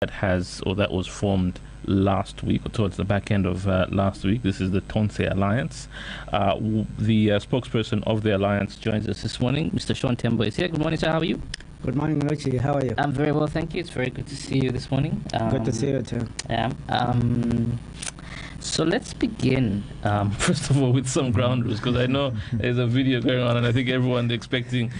that was formed last week, or towards the back end of last week. This is the TONSE Alliance. The spokesperson of the alliance joins us this morning. Mr. Tembo is here. Good morning, sir. How are you? Good morning, Richie. How are you? I'm very well, thank you. It's very good to see you this morning. Good to see you too. Yeah. So let's begin, first of all, with some ground rules, because I know there's a video going on, and I think everyone's expecting,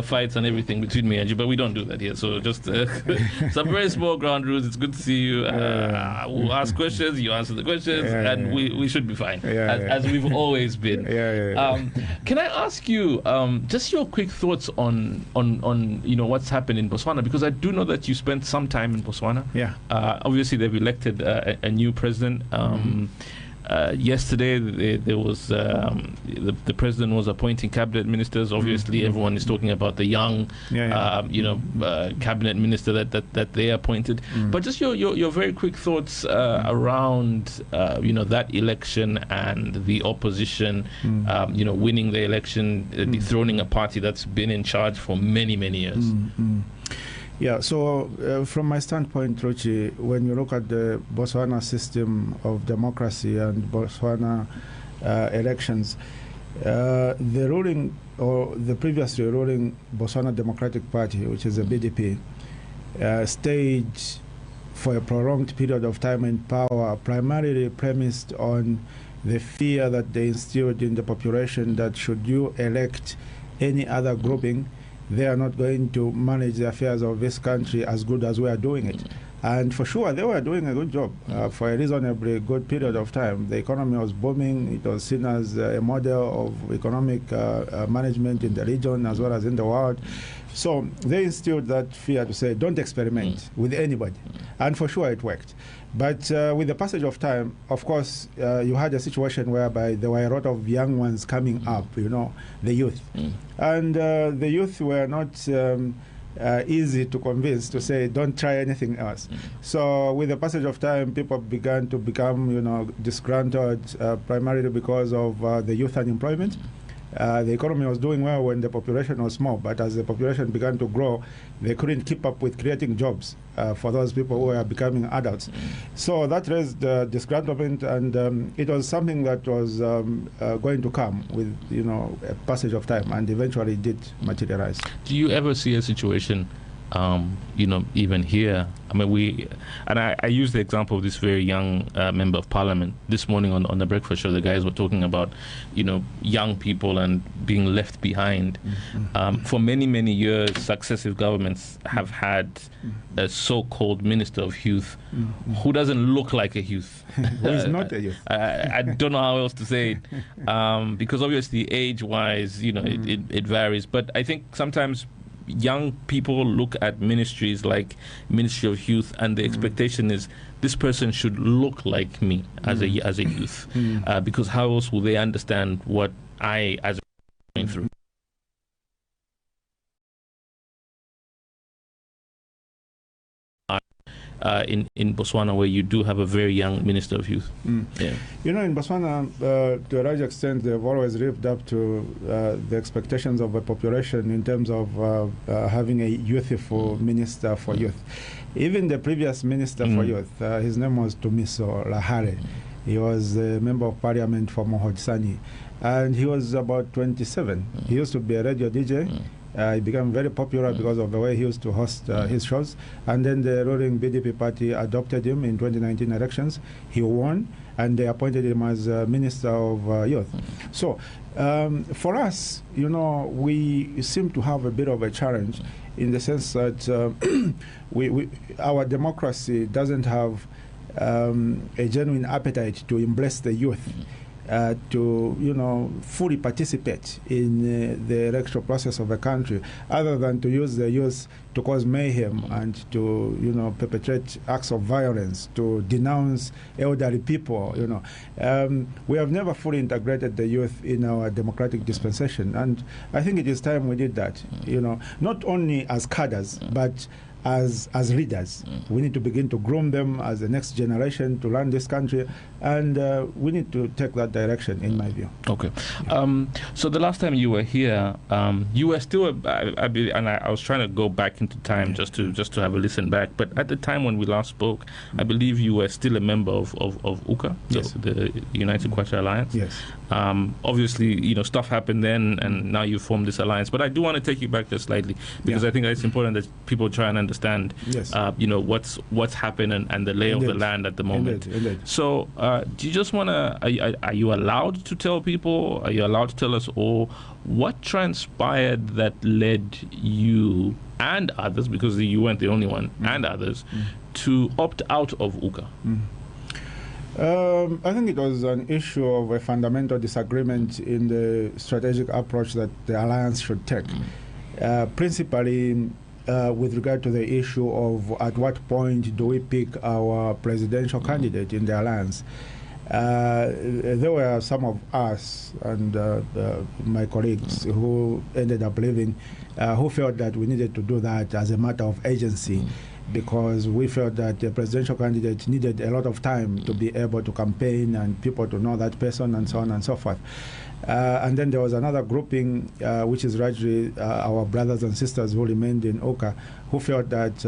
fights and everything between me and you, but we don't do that here. So just some very small ground rules. It's good to see you. We'll ask questions, you answer the questions, and we should be fine, as we've always been. Can I ask you just your quick thoughts on what's happened in Botswana? Because I do know that you spent some time in Botswana. Obviously, they've elected a new president. Yesterday there was the president was appointing cabinet ministers. Obviously, everyone is talking about the young cabinet minister that they appointed. But just your very quick thoughts around that election and the opposition winning the election, dethroning a party that's been in charge for many years. Yeah, so from my standpoint, Rochi, when you look at the Botswana system of democracy and Botswana elections, the ruling, or the previously ruling Botswana Democratic Party, which is a BDP, stayed for a prolonged period of time in power, primarily premised on the fear that they instilled in the population that should you elect any other grouping, they are not going to manage the affairs of this country as good as we are doing it. And for sure, they were doing a good job for a reasonably good period of time. The economy was booming. It was seen as a model of economic management in the region as well as in the world. So they instilled that fear to say, don't experiment with anybody. And for sure, it worked. But with the passage of time, of course, you had a situation whereby there were a lot of young ones coming up, the youth. And the youth were not easy to convince to say, don't try anything else. So with the passage of time, people began to become, disgruntled, primarily because of the youth unemployment. The economy was doing well when the population was small, but as the population began to grow, they couldn't keep up with creating jobs for those people who were becoming adults. So that raised disgruntlement, and it was something that was going to come with a passage of time, and eventually did materialize. Do you ever see a situation, even here? I mean, I use the example of this very young member of parliament this morning on the breakfast show. The guys were talking about, young people and being left behind. For many years, successive governments have had a so-called minister of youth who doesn't look like a youth. Who is not a youth. I don't know how else to say it, because obviously age-wise, it varies. But I think sometimes young people look at ministries like Ministry of Youth, and the expectation is this person should look like me as a youth, because how else will they understand what I as a going through? In Botswana, where you do have a very young Minister of Youth. In Botswana, to a large extent, they've always lived up to the expectations of the population in terms of having a youthful Minister for Youth. Even the previous Minister for Youth, his name was Tumiso Lahare. He was a Member of Parliament for Mohodsani, and he was about 27. He used to be a radio DJ. He became very popular because of the way he used to host his shows. And then the ruling BDP party adopted him in 2019 elections. He won, and they appointed him as Minister of Youth. So for us, we seem to have a bit of a challenge in the sense that our democracy doesn't have a genuine appetite to embrace the youth. To fully participate in the electoral process of the country, other than to use the youth to cause mayhem and to perpetrate acts of violence, to denounce elderly people. We have never fully integrated the youth in our democratic dispensation, and I think it is time we did that. Not only as cadres, but as leaders. We need to begin to groom them as the next generation to run this country, and we need to take that direction, in my view. Okay. So the last time you were here, you were still, I was trying to go back into time just to have a listen back, but at the time when we last spoke, I believe you were still a member of UCA, yes. the United Kwacha Alliance. Yes. Obviously, stuff happened then, and now you formed this alliance. But I do want to take you back just slightly, because I think that it's important that people try and understand, yes. What's happened and the lay of the land at the moment. Indeed. So, do you just want to? Are you allowed to tell people? Are you allowed to tell us all what transpired that led you and others, because you weren't the only one, and others, to opt out of UCA? I think it was an issue of a fundamental disagreement in the strategic approach that the alliance should take, principally with regard to the issue of at what point do we pick our presidential candidate in the alliance. There were some of us and my colleagues who ended up leaving, who felt that we needed to do that as a matter of agency, because we felt that the presidential candidate needed a lot of time to be able to campaign and people to know that person and so on and so forth. And then there was another grouping, which is largely our brothers and sisters who remained in UCA, who felt that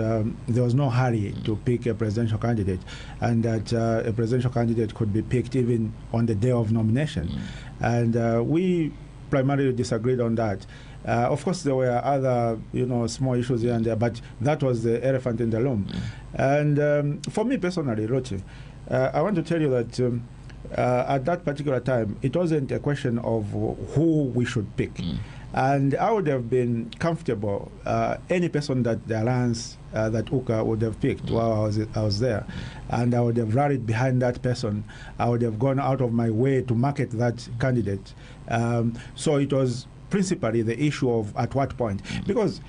there was no hurry to pick a presidential candidate, and that a presidential candidate could be picked even on the day of nomination. And we primarily disagreed on that. Of course, there were other, small issues here and there, but that was the elephant in the room. And for me personally, Rochi, I want to tell you that at that particular time, it wasn't a question of who we should pick. And I would have been comfortable, any person that the alliance, that UCA would have picked while I was there, and I would have rallied behind that person. I would have gone out of my way to market that candidate. So it was principally the issue of at what point. Because,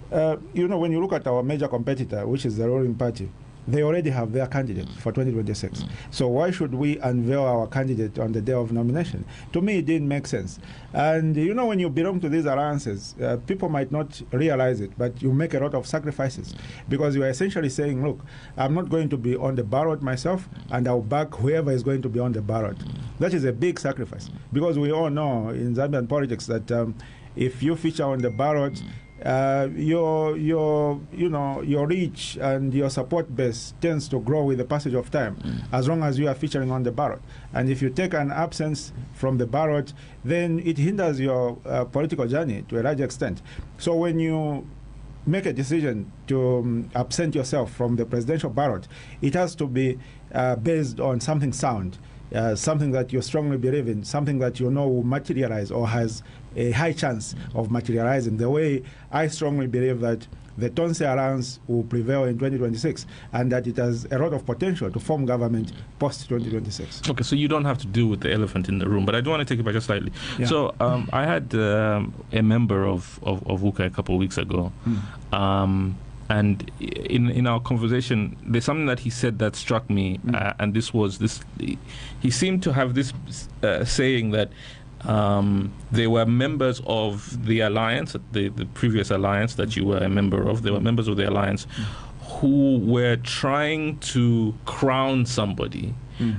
when you look at our major competitor, which is the ruling party, they already have their candidate for 2026. So why should we unveil our candidate on the day of nomination? To me, it didn't make sense. And, when you belong to these alliances, people might not realize it, but you make a lot of sacrifices, because you are essentially saying, look, I'm not going to be on the ballot myself, and I'll back whoever is going to be on the ballot. That is a big sacrifice, because we all know in Zambian politics that if you feature on the ballot, your reach and your support base tends to grow with the passage of time, as long as you are featuring on the ballot. And if you take an absence from the ballot, then it hinders your political journey to a large extent. So when you make a decision to absent yourself from the presidential ballot, it has to be based on something sound, something that you strongly believe in, something that will materialize or has a high chance of materializing, the way I strongly believe that the TONSE alliance will prevail in 2026, and that it has a lot of potential to form government post-2026. Okay, so you don't have to deal with the elephant in the room, but I do want to take it back just slightly. Yeah. So I had a member of UCA a couple of weeks ago, and in our conversation, there's something that he said that struck me, and this was this. He seemed to have this saying that they were members of the alliance, the previous alliance that you were a member of. They were members of the alliance who were trying to crown somebody,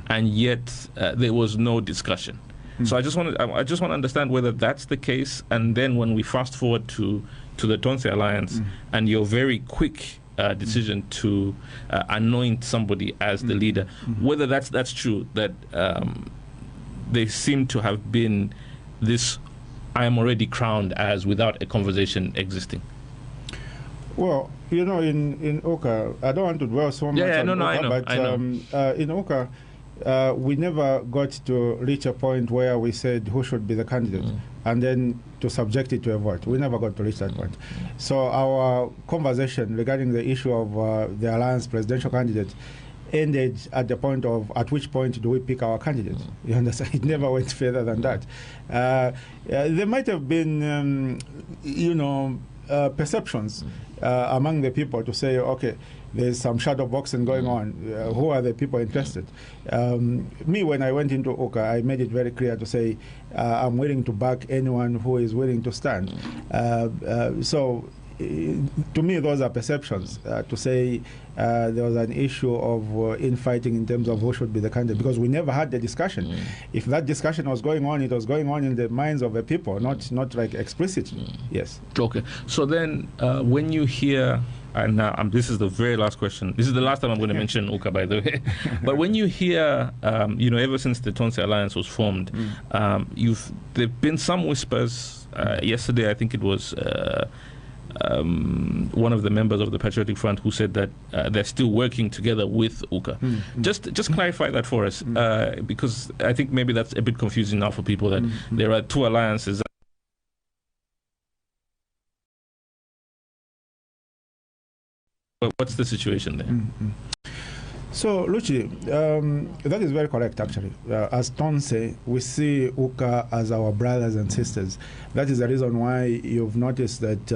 and yet there was no discussion. So I just want to understand whether that's the case, and then when we fast forward to the TONSE alliance and your very quick decision to anoint somebody as the leader, whether that's true, that they seem to have been this I am already crowned as without a conversation existing. Well, in UCA, I don't want to dwell so much on UCA, but in UCA, we never got to reach a point where we said who should be the candidate and then to subject it to a vote. We never got to reach that point. So our conversation regarding the issue of the alliance presidential candidate ended at the point of at which point do we pick our candidate. You understand? It never went further than that. There might have been, perceptions among the people to say, okay, there's some shadow boxing going on. Who are the people interested? Me, when I went into UCA, I made it very clear to say I'm willing to back anyone who is willing to stand. So to me, those are perceptions. To say there was an issue of infighting in terms of who should be the candidate, because we never had the discussion. If that discussion was going on, it was going on in the minds of the people, not like explicitly. Yes. Okay. So then, when you hear, and this is the very last question. This is the last time I'm going to mention UCA, by the way. But when you hear, ever since the TONSE alliance was formed, there've been some whispers. Yesterday, I think it was one of the members of the Patriotic Front who said that they're still working together with UCA. Just clarify that for us, because I think maybe that's a bit confusing now for people that there are two alliances. What's the situation there? So, Luchi, that is very correct, actually. As TONSE, we see UCA as our brothers and sisters. That is the reason why you've noticed that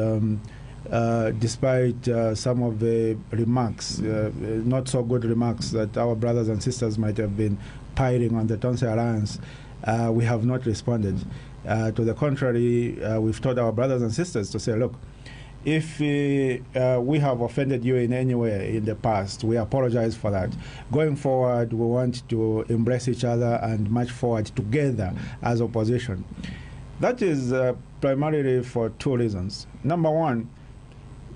despite some of the remarks, not so good remarks, that our brothers and sisters might have been piling on the TONSE alliance, we have not responded. To the contrary, we've told our brothers and sisters to say, look, if we have offended you in any way in the past, we apologize for that. Going forward, we want to embrace each other and march forward together as opposition. That is primarily for two reasons. Number one,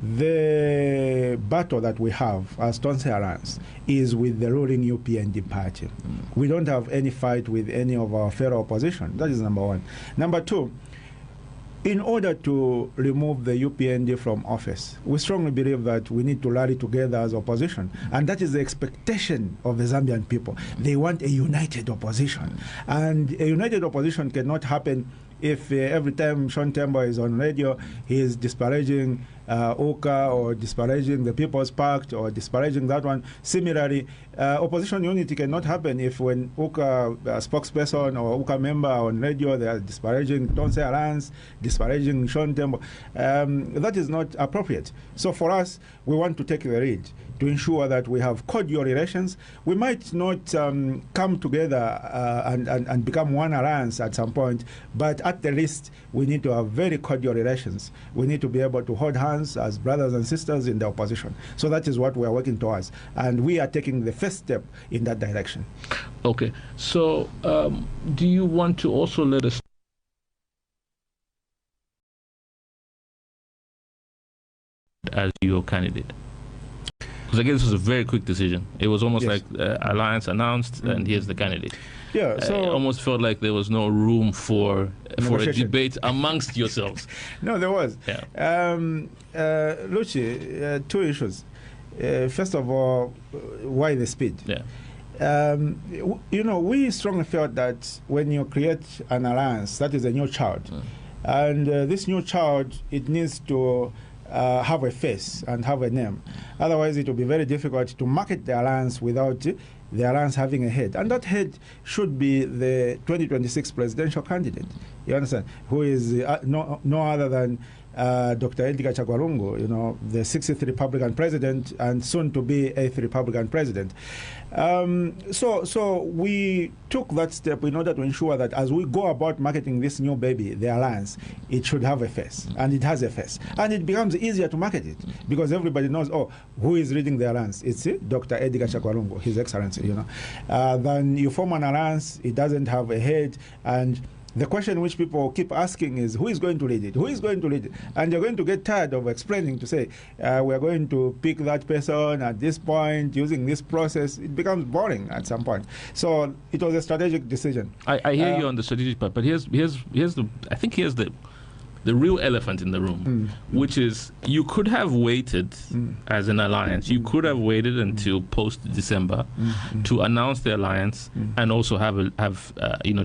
the battle that we have as TONSE Alliance is with the ruling UPND party. We don't have any fight with any of our fellow opposition. That is number one. Number two, in order to remove the UPND from office, we strongly believe that we need to rally together as opposition. And that is the expectation of the Zambian people. They want a united opposition. And a united opposition cannot happen if every time Sean Tembo is on radio, he is disparaging UCA or disparaging the People's Pact or disparaging that one. Similarly, opposition unity cannot happen if when UCA spokesperson or UCA member on radio, they are disparaging TONSE Alliance, disparaging Sean Tembo. That is not appropriate. So for us, we want to take the lead to ensure that we have cordial relations. We might not come together and become one alliance at some point, but at the least, we need to have very cordial relations. We need to be able to hold hands as brothers and sisters in the opposition. So that is what we are working towards. And we are taking the first step in that direction. Okay. So do you want to also let us as your candidate? Because again, this was a very quick decision. It was almost like alliance announced, and here's the candidate. Yeah, so it almost felt like there was no room for a debate amongst yourselves. No, there was. Yeah. Luchi, two issues. First of all, why the speed? Yeah. We strongly felt that when you create an alliance, that is a new child, and this new child, it needs to have a face and have a name. Otherwise, it will be very difficult to market the alliance without the alliance having a head. And that head should be the 2026 presidential candidate, you understand, who is no other than Dr. Edgar Chagwalungu, the 60th Republican president and soon to be 8th Republican president. So we took that step in order to ensure that as we go about marketing this new baby, the alliance, it should have a face, and it has a face. And it becomes easier to market it because everybody knows, who is leading the alliance? It's Dr. Edgar Chagwalungu, His Excellency, Then you form an alliance, it doesn't have a head, and the question which people keep asking is, who is going to lead it? Who is going to lead it? And you're going to get tired of explaining to say, we're going to pick that person at this point, using this process. It becomes boring at some point. So it was a strategic decision. I hear you on the strategic part, but here's the real elephant in the room, which is you could have waited as an alliance. You could have waited until post-December to announce the alliance and also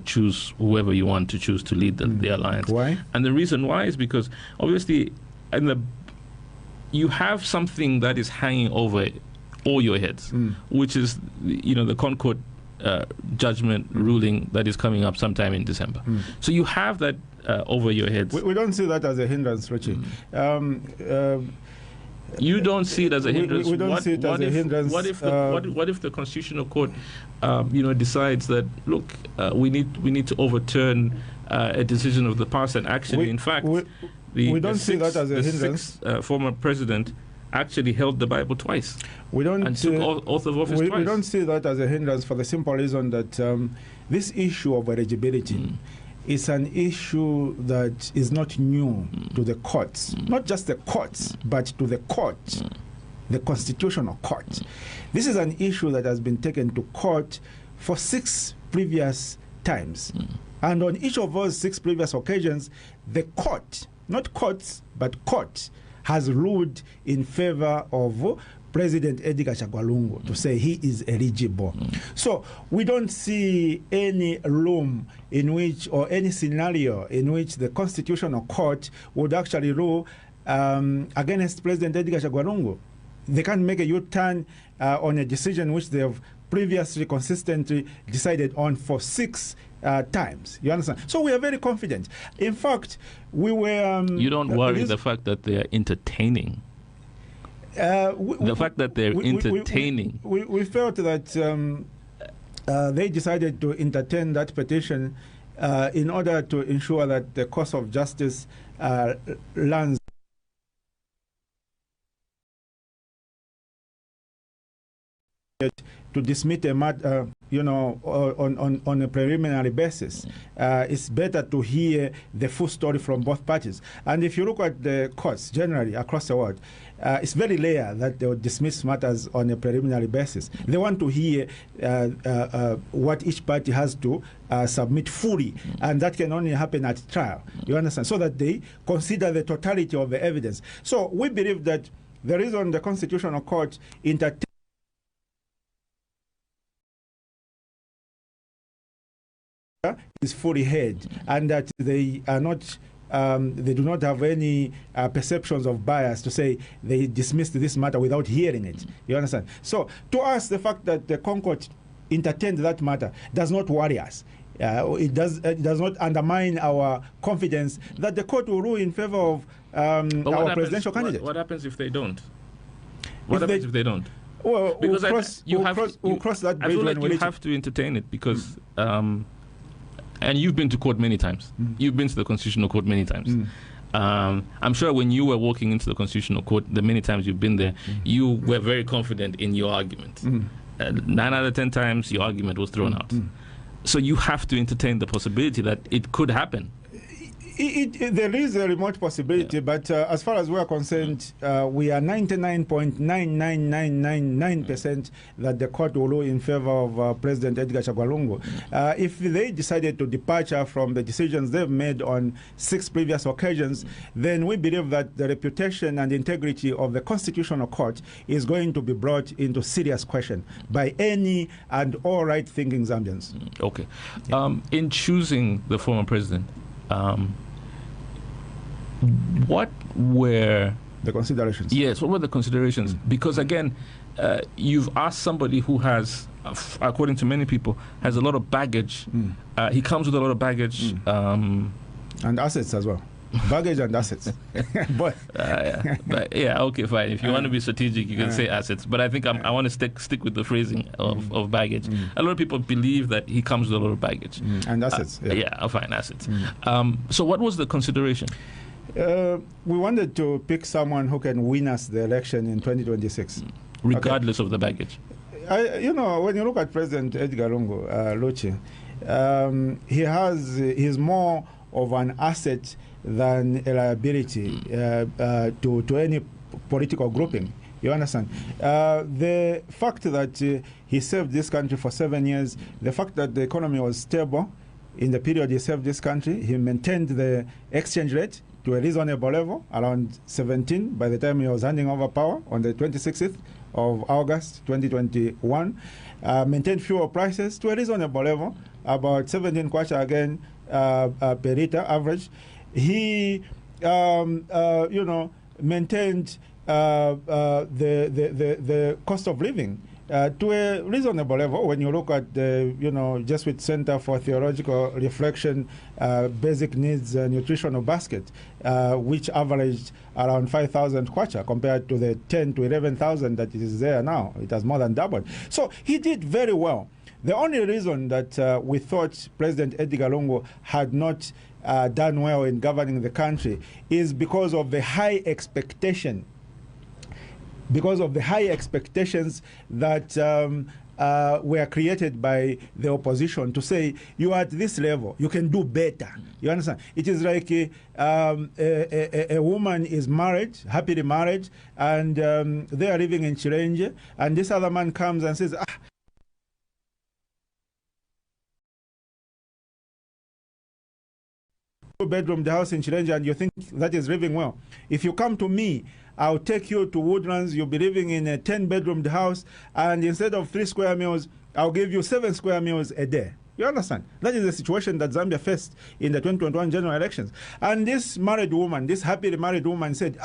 choose whoever you want to choose to lead the alliance. Why? And the reason why is because obviously you have something that is hanging over all your heads, which is the Concord judgment ruling that is coming up sometime in December. So you have that over your heads. We don't see that as a hindrance, Richie. You don't see it as a hindrance. We don't see it as a hindrance. What if the Constitutional Court, decides that we need to overturn a decision of the past, and actually, in fact, We don't see that as a hindrance. The sixth former president actually held the Bible twice. We don't and took oath of office twice. We don't see that as a hindrance for the simple reason that this issue of eligibility is an issue that is not new to the courts. Not just the courts, but to the court, the constitutional court. This is an issue that has been taken to court for 6 previous times. And on each of those 6 previous occasions, the court, not courts, but court, has ruled in favor of President Edgar Chagwa Lungu to say he is eligible. So we don't see any room in which, or any scenario in which the Constitutional Court would actually rule against President Edgar Chagwa Lungu. They can't make a U-turn on a decision which they have previously consistently decided on for 6 times. You understand? So we are very confident. In fact, we were... you don't worry the fact that they are entertaining. The fact that they're entertaining. We felt that they decided to entertain that petition in order to ensure that the course of justice lands to dismiss a matter, on a preliminary basis. It's better to hear the full story from both parties. And if you look at the courts generally across the world, it's very rare that they will dismiss matters on a preliminary basis. They want to hear what each party has to submit fully, and that can only happen at trial. You understand? So that they consider the totality of the evidence. So we believe that the reason the Constitutional Court entertains is fully heard, and that they are not they do not have any perceptions of bias to say they dismissed this matter without hearing it. You understand? So to us, the fact that the Concord entertained that matter does not worry us. It does not undermine our confidence that the court will rule in favor of our presidential candidate. What happens if they don't? What happens if they don't? Well, because we'll cross that bridge. I feel like you have to entertain it because, and you've been to court many times. You've been to the Constitutional Court many times. I'm sure when you were walking into the Constitutional Court, the many times you've been there, you were very confident in your argument. 9 out of 10 times, your argument was thrown out. So you have to entertain the possibility that it could happen. There is a remote possibility, but as far as we are concerned, we are 99.99999% that the court will rule in favor of President Edgar Chagwa Lungu. If they decided to departure from the decisions they've made on 6 previous occasions, then we believe that the reputation and integrity of the Constitutional Court is going to be brought into serious question by any and all right-thinking Zambians. Okay. In choosing the former president, what were the considerations? Yes, what were the considerations? Because again, you've asked somebody who has, according to many people, has a lot of baggage. He comes with a lot of baggage. And assets as well. Baggage and assets. But okay, fine. If you want to be strategic, you can say assets. But I think I want to stick with the phrasing of baggage. A lot of people believe that he comes with a lot of baggage. And assets. Fine, assets. So what was the consideration? We wanted to pick someone who can win us the election in 2026. Regardless of the baggage. When you look at President Edgar Lungu, Luchi, he's more of an asset than a liability to any political grouping. You understand? The fact that he served this country for 7 years, the fact that the economy was stable in the period he served this country, he maintained the exchange rate to a reasonable level, around 17 by the time he was handing over power on the 26th of August 2021, maintained fuel prices to a reasonable level, about 17 kwacha again per liter average. He, maintained the cost of living to a reasonable level. When you look at the, Jesuit Center for Theological Reflection, Basic Needs Nutritional Basket, which averaged around 5,000 kwacha compared to the 10 to 11,000 that is there now. It has more than doubled. So he did very well. The only reason that we thought President Edgar Lungu had not done well in governing the country is because of the high expectation, because of the high expectations that were created by the opposition to say, you are at this level, you can do better. You understand? It is like a woman is married, happily married, and they are living in Chirenge, and this other man comes and says, bedroom the house in Chirenge, and you think that is living well. If you come to me, I'll take you to Woodlands, you'll be living in a 10-bedroom house, and instead of 3 square meals, I'll give you 7 square meals a day. You understand? That is the situation that Zambia faced in the 2021 general elections. And this married woman, this happily married woman said,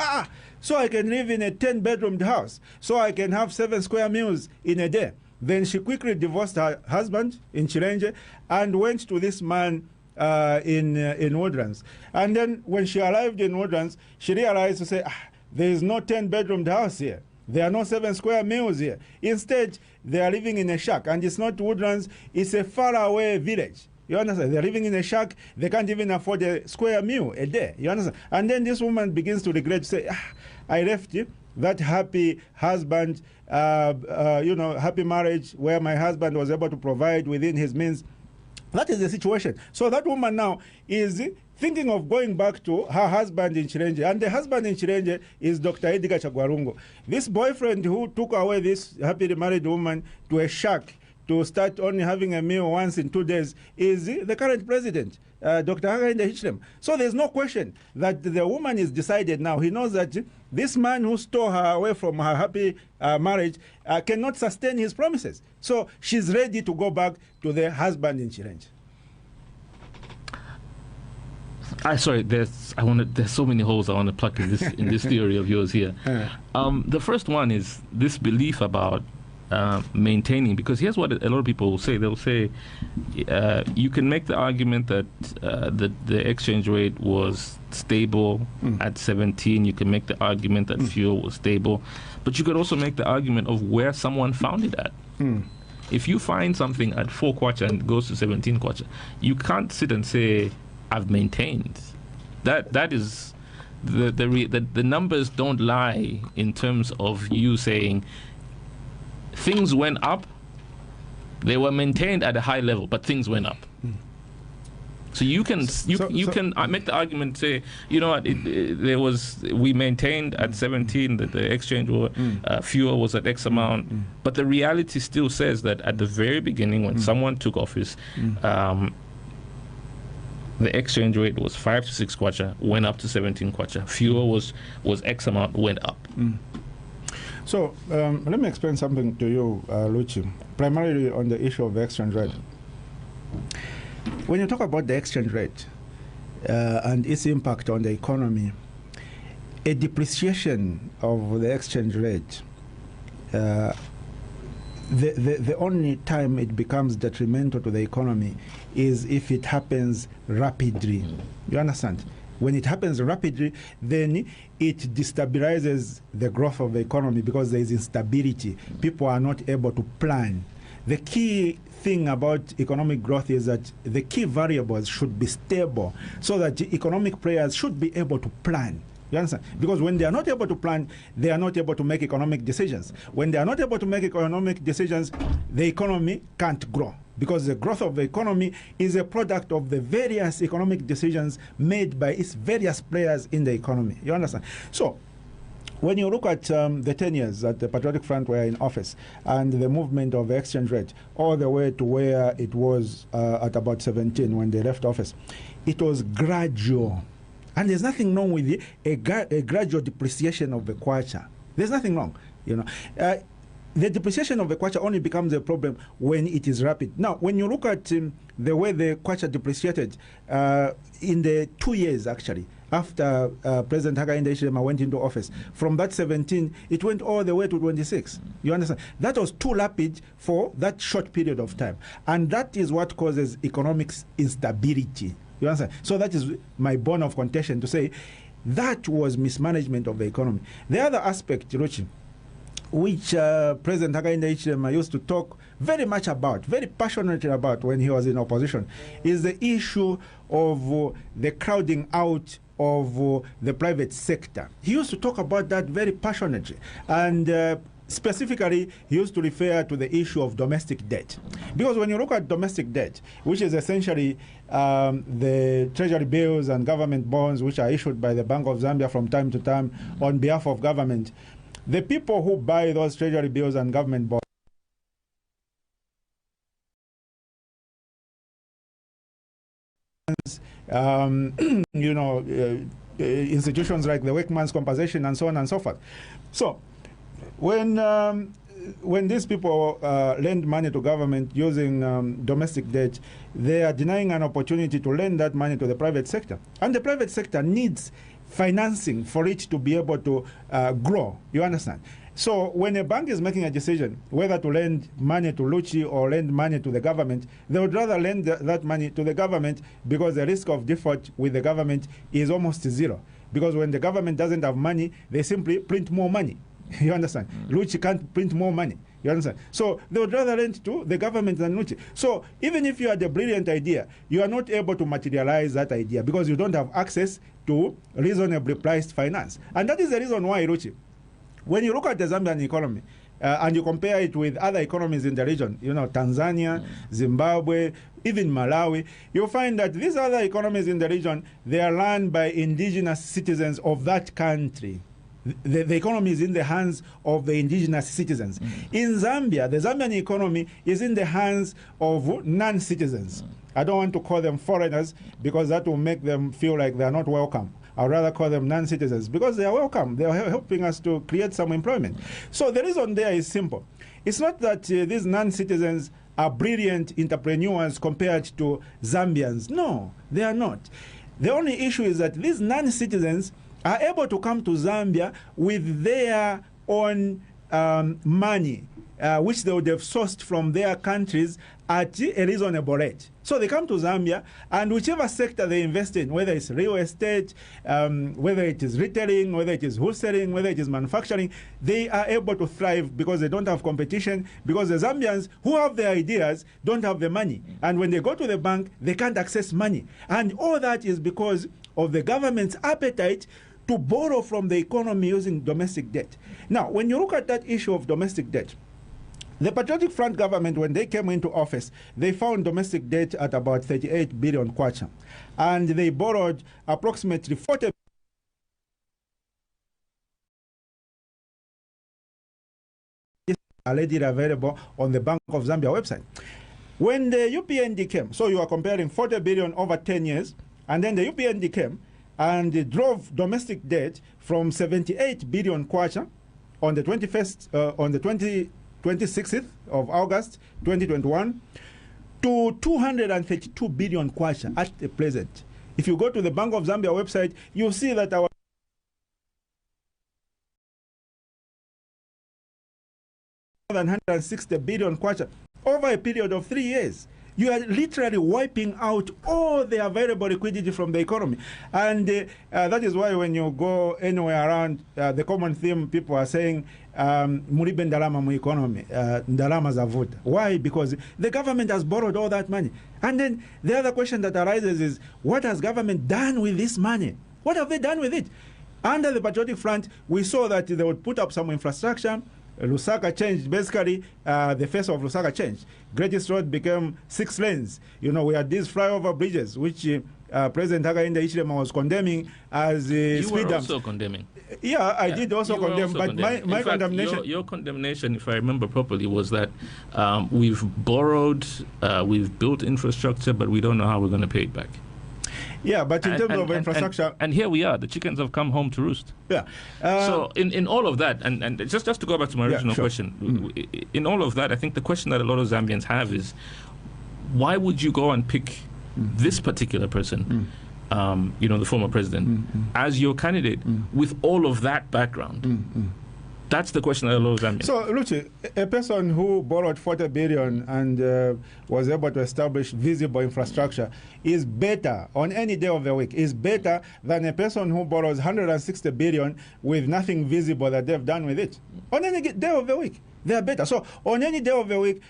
so I can live in a 10-bedroom house, so I can have 7 square meals in a day. Then she quickly divorced her husband in Chirenge and went to this man in Woodlands. And then when she arrived in Woodlands, she realized to say, there is no 10-bedroom house here. There are no 7 square meals here. Instead, they are living in a shack. And it's not Woodlands, it's a faraway village. You understand? They're living in a shack. They can't even afford a square meal a day. You understand? And then this woman begins to regret, to say, I left you. That happy husband, happy marriage where my husband was able to provide within his means. That is the situation. So that woman now is thinking of going back to her husband in Chirenge. And the husband in Chirenge is Dr. Edgar Chagwarungo. This boyfriend who took away this happily married woman to a shack to start only having a meal once in 2 days is the current president, Dr. Hakainde Hichilema. So there's no question that the woman is decided now. He knows that this man who stole her away from her happy marriage cannot sustain his promises. So she's ready to go back to the husband in Chirenge. There's so many holes I want to plug in this theory of yours here. The first one is this belief about maintaining, because here's what a lot of people will say. They'll say you can make the argument that the exchange rate was stable at 17. You can make the argument that fuel was stable, but you could also make the argument of where someone found it at. If you find something at 4 kwacha and it goes to 17 kwacha, you can't sit and say, I've maintained. That is the numbers don't lie in terms of you saying things went up, they were maintained at a high level, but things went up. So you can make the argument, say, you know what, we maintained at 17 that the exchange fuel was at X amount, but the reality still says that at the very beginning when someone took office, the exchange rate was 5 to 6 kwacha, went up to 17 kwacha. Fuel was X amount, went up. So let me explain something to you, Luchi, primarily on the issue of the exchange rate. When you talk about the exchange rate and its impact on the economy, a depreciation of the exchange rate, the only time it becomes detrimental to the economy is if it happens rapidly. You understand? When it happens rapidly, then it destabilizes the growth of the economy because there is instability. People are not able to plan. The key thing about economic growth is that the key variables should be stable so that economic players should be able to plan. You understand? Because when they are not able to plan, they are not able to make economic decisions. When they are not able to make economic decisions, the economy can't grow. Because the growth of the economy is a product of the various economic decisions made by its various players in the economy. You understand? So, when you look at the 10 years that the Patriotic Front were in office and the movement of the exchange rate all the way to where it was at about 17 when they left office, it was gradual. And there's nothing wrong with a gradual depreciation of the kwacha. There's nothing wrong, you know. The depreciation of the kwacha only becomes a problem when it is rapid. Now, when you look at the way the kwacha depreciated in the 2 years, actually, after President Hakainde Hichilema went into office, from that 17, it went all the way to 26. You understand? That was too rapid for that short period of time. And that is what causes economic instability. You understand? So that is my bone of contention to say that was mismanagement of the economy. The other aspect, Hirochi, which President Hakainde Hichilema used to talk very much about, very passionately about when he was in opposition, is the issue of the crowding out of the private sector. He used to talk about that very passionately. And specifically, he used to refer to the issue of domestic debt. Because when you look at domestic debt, which is essentially the treasury bills and government bonds which are issued by the Bank of Zambia from time to time on behalf of government, the people who buy those treasury bills and government bonds institutions like the Workman's Compensation and so on and so forth. So when these people lend money to government using domestic debt, they are denying an opportunity to lend that money to the private sector. And the private sector needs financing for it to be able to grow. You understand? So when a bank is making a decision whether to lend money to Luchi or lend money to the government, they would rather lend that money to the government because the risk of default with the government is almost zero. Because when the government doesn't have money, they simply print more money. You understand? Luchi can't print more money. You understand? So they would rather lend to the government than Luchi. So even if you had a brilliant idea, you are not able to materialize that idea because you don't have access to reasonably priced finance. And that is the reason why, Luchi, when you look at the Zambian economy and you compare it with other economies in the region, Tanzania, Zimbabwe, even Malawi, you'll find that these other economies in the region, they are run by indigenous citizens of that country. The economy is in the hands of the indigenous citizens. In Zambia, the Zambian economy is in the hands of non-citizens. I don't want to call them foreigners because that will make them feel like they are not welcome. I would rather call them non-citizens because they are welcome. They are helping us to create some employment. So the reason there is simple. It's not that these non-citizens are brilliant entrepreneurs compared to Zambians. No, they are not. The only issue is that these non-citizens are able to come to Zambia with their own money, which they would have sourced from their countries at a reasonable rate. So they come to Zambia, and whichever sector they invest in, whether it's real estate, whether it is retailing, whether it is wholesaling, whether it is manufacturing, they are able to thrive because they don't have competition, because the Zambians who have the ideas don't have the money. And when they go to the bank, they can't access money. And all that is because of the government's appetite to borrow from the economy using domestic debt. Now, when you look at that issue of domestic debt, the Patriotic Front government, when they came into office, they found domestic debt at about 38 billion kwacha. And they borrowed approximately 40 already available on the Bank of Zambia website. When the UPND came, so you are comparing 40 billion over 10 years, and then the UPND came and it drove domestic debt from 78 billion kwacha on the 26th of August 2021 to 232 billion kwacha at the present. If you go to the Bank of Zambia website, you'll see that our more than 160 billion kwacha over a period of 3 years. You are literally wiping out all the available liquidity from the economy. And that is why when you go anywhere around, the common theme people are saying, Muribe ndalama mu economy, ndalama zavuta. Why? Because the government has borrowed all that money. And then the other question that arises is, what has government done with this money? What have they done with it? Under the Patriotic Front, we saw that they would put up some infrastructure. Lusaka changed, basically, the face of Lusaka changed. Greatest Road became 6 lanes. We had these flyover bridges, which President Hakainde Hichilema was condemning as speed bumps. You were dumps. also condemning. Yeah, I did also condemn, but condemning. my In fact, condemnation... Your condemnation, if I remember properly, was that we've borrowed, we've built infrastructure, but we don't know how we're going to pay it back. Yeah, but in terms of infrastructure... And here we are. The chickens have come home to roost. Yeah. So in all of that, and just to go back to my original question, in all of that, I think the question that a lot of Zambians have is, why would you go and pick this particular person, the former president, as your candidate with all of that background? That's the question that allows them. So, Luchi, a person who borrowed 40 billion and was able to establish visible infrastructure is better on any day of the week, is better than a person who borrows 160 billion with nothing visible that they've done with it. On any day of the week, they are better. So, on any day of the week,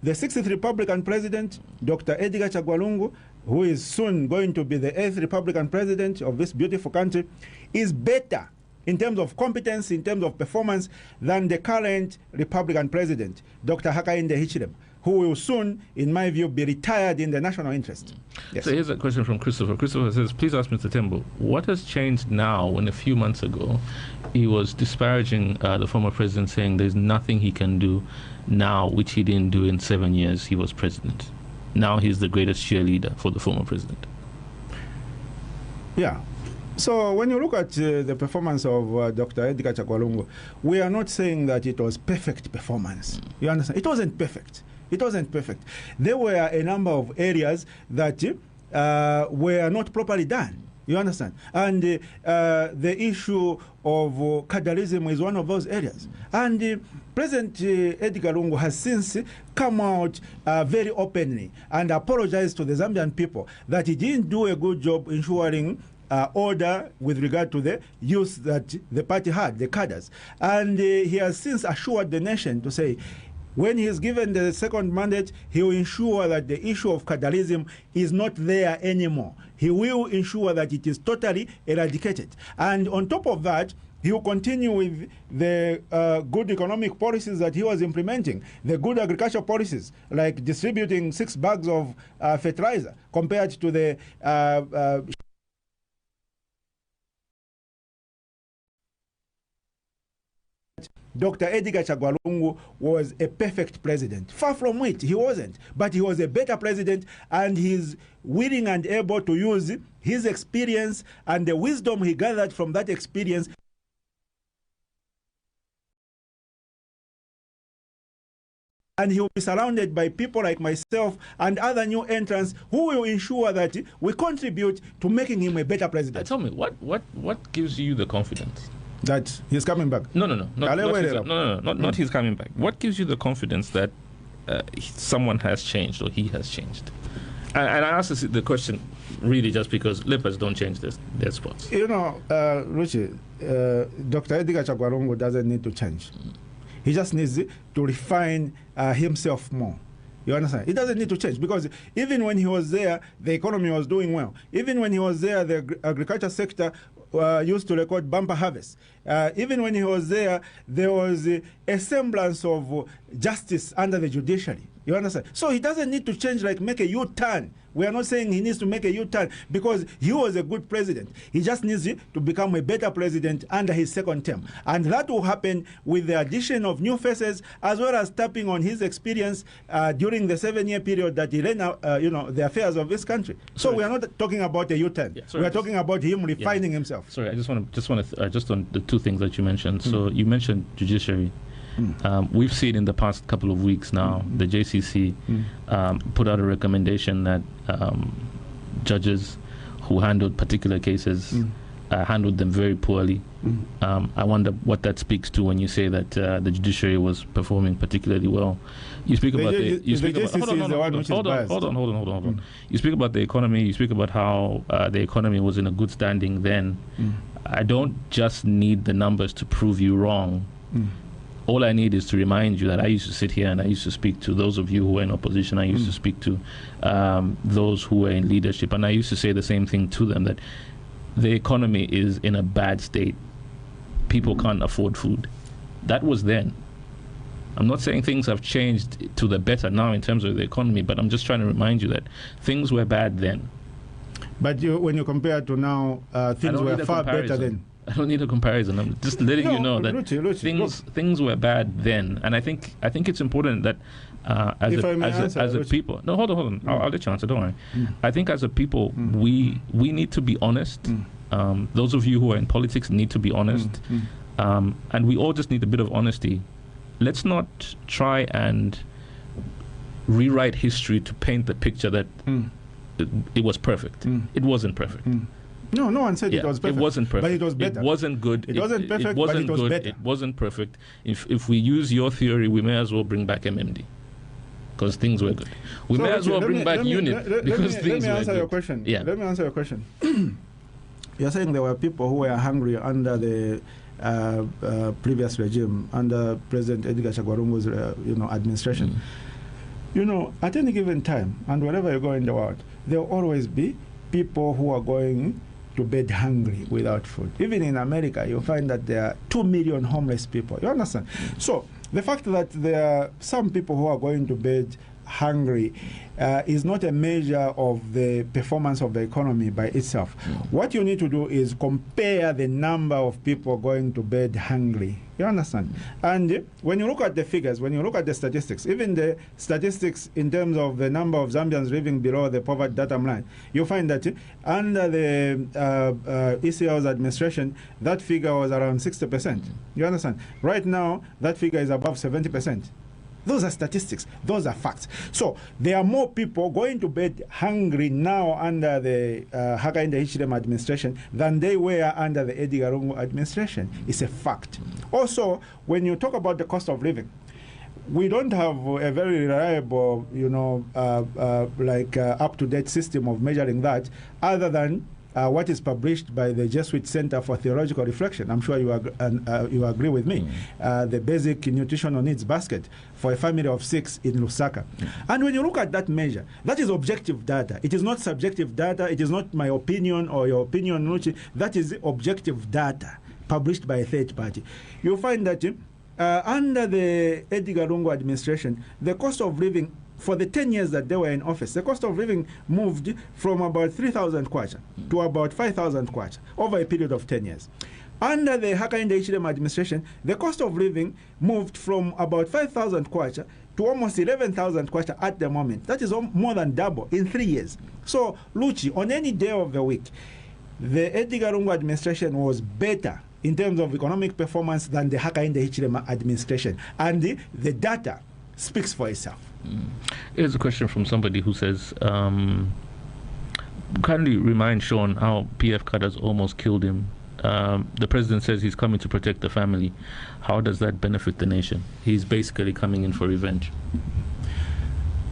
the 60th Republican president, Dr. Edgar Chagwa, who is soon going to be the 8th Republican president of this beautiful country, is better in terms of competence, in terms of performance, than the current Republican president, Dr. Hakainde Hichilema, who will soon, in my view, be retired in the national interest. Yes. So here's a question from Christopher. Christopher says, please ask Mr. Tembo, what has changed now when a few months ago he was disparaging the former president, saying there's nothing he can do now which he didn't do in 7 years he was president? Now he's the greatest cheerleader for the former president. Yeah. So when you look at the performance of Dr. Edgar Chagwa, we are not saying that it was perfect performance. You understand? It wasn't perfect. It wasn't perfect. There were a number of areas that were not properly done. You understand? And the issue of cadreism is one of those areas. And President Edgar Lungu has since come out very openly and apologized to the Zambian people that he didn't do a good job ensuring order with regard to the use that the party had, the cadres. And he has since assured the nation to say, when he is given the second mandate, he will ensure that the issue of cadreism is not there anymore. He will ensure that it is totally eradicated. And on top of that, he will continue with the good economic policies that he was implementing, the good agricultural policies, like distributing 6 bags of fertilizer compared to the Dr. Edgar Chagwa was a perfect president. Far from it, he wasn't. But he was a better president, and he's willing and able to use his experience and the wisdom he gathered from that experience. And he will be surrounded by people like myself and other new entrants who will ensure that we contribute to making him a better president. Tell me, what gives you the confidence that he's coming back? No, not he's coming back. What gives you the confidence that someone has changed or he has changed? And I ask the question really just because lepers don't change their spots. You know, Ruchi, Dr. Edgar Chagwa doesn't need to change. He just needs to refine himself more. You understand? He doesn't need to change because even when he was there, the economy was doing well. Even when he was there, the agriculture sector used to record bumper harvest. Even when he was there, there was a semblance of justice under the judiciary. You understand? So he doesn't need to change, like make a U-turn. We are not saying he needs to make a U-turn because he was a good president. He just needs to become a better president under his second term. And that will happen with the addition of new faces as well as tapping on his experience during the 7-year period that he ran the affairs of this country. So we are not talking about a U-turn. Yeah, we are talking about him refining himself. Sorry, I just want to just on the 2 things that you mentioned. So you mentioned judiciary. We've seen in the past couple of weeks now, the JCC put out a recommendation that judges who handled particular cases handled them very poorly. I wonder what that speaks to when you say that the judiciary was performing particularly well. You speak about hold on. You speak about the economy. You speak about how the economy was in a good standing then. I don't just need the numbers to prove you wrong. All I need is to remind you that I used to sit here and I used to speak to those of you who were in opposition. I used to speak to those who were in leadership, and I used to say the same thing to them, that the economy is in a bad state. People can't afford food. That was then. I'm not saying things have changed to the better now in terms of the economy, but I'm just trying to remind you that things were bad then. But when you compare to now, things were far better then. I don't need a comparison. I'm just letting you know that things were bad then, and I think it's important that as a people. No, hold on. I'll let you answer. Don't worry. I think as a people, we need to be honest. Those of you who are in politics need to be honest, and we all just need a bit of honesty. Let's not try and rewrite history to paint the picture that it was perfect. It wasn't perfect. No, no one said it was perfect. It wasn't perfect. But it was better. It wasn't good. It wasn't perfect, it wasn't but it was good. better. It wasn't perfect. If we use your theory, we may as well bring back MMD. Because things were good. We may as well bring back UNIT because things were good. Let me answer your question. Yeah. Let me answer your question. You're saying there were people who were hungry under the previous regime, under President Edgar Chagwarungu's administration. At any given time, and wherever you go in the world, there will always be people who are going to bed hungry without food. Even in America, you'll find that there are 2 million homeless people. You understand? So the fact that there are some people who are going to bed hungry is not a measure of the performance of the economy by itself. What you need to do is compare the number of people going to bed hungry. You understand? And when you look at the figures, when you look at the statistics, even the statistics in terms of the number of Zambians living below the poverty datum line, you find that under the ECL's administration, that figure was around 60%. You understand? Right now, that figure is above 70%. Those are statistics. Those are facts. So there are more people going to bed hungry now under the Hakainde Hichilema administration than they were under the Edgar Lungu administration. It's a fact. Also, when you talk about the cost of living, we don't have a very reliable, up-to-date system of measuring that, other than what is published by the Jesuit Center for Theological Reflection. I'm sure you agree with me. The basic nutritional needs basket for a family of 6 in Lusaka. And when you look at that measure, that is objective data. It is not subjective data. It is not my opinion or your opinion, Nuchi. That is objective data published by a third party. You'll find that under the Edgar Lungu administration, the cost of living for the 10 years that they were in office, the cost of living moved from about 3,000 kwacha to about 5,000 kwacha over a period of 10 years. Under the Hakainde Hichilema administration, the cost of living moved from about 5,000 kwacha to almost 11,000 kwacha at the moment. That is more than double in 3 years. So, Luchi, on any day of the week, the Edgar Lungu administration was better in terms of economic performance than the Hakainde Hichilema administration. And the data speaks for itself. Here's a question from somebody who says, kindly remind Sean how PF cadres almost killed him. The president says he's coming to protect the family. How does that benefit the nation? He's basically coming in for revenge.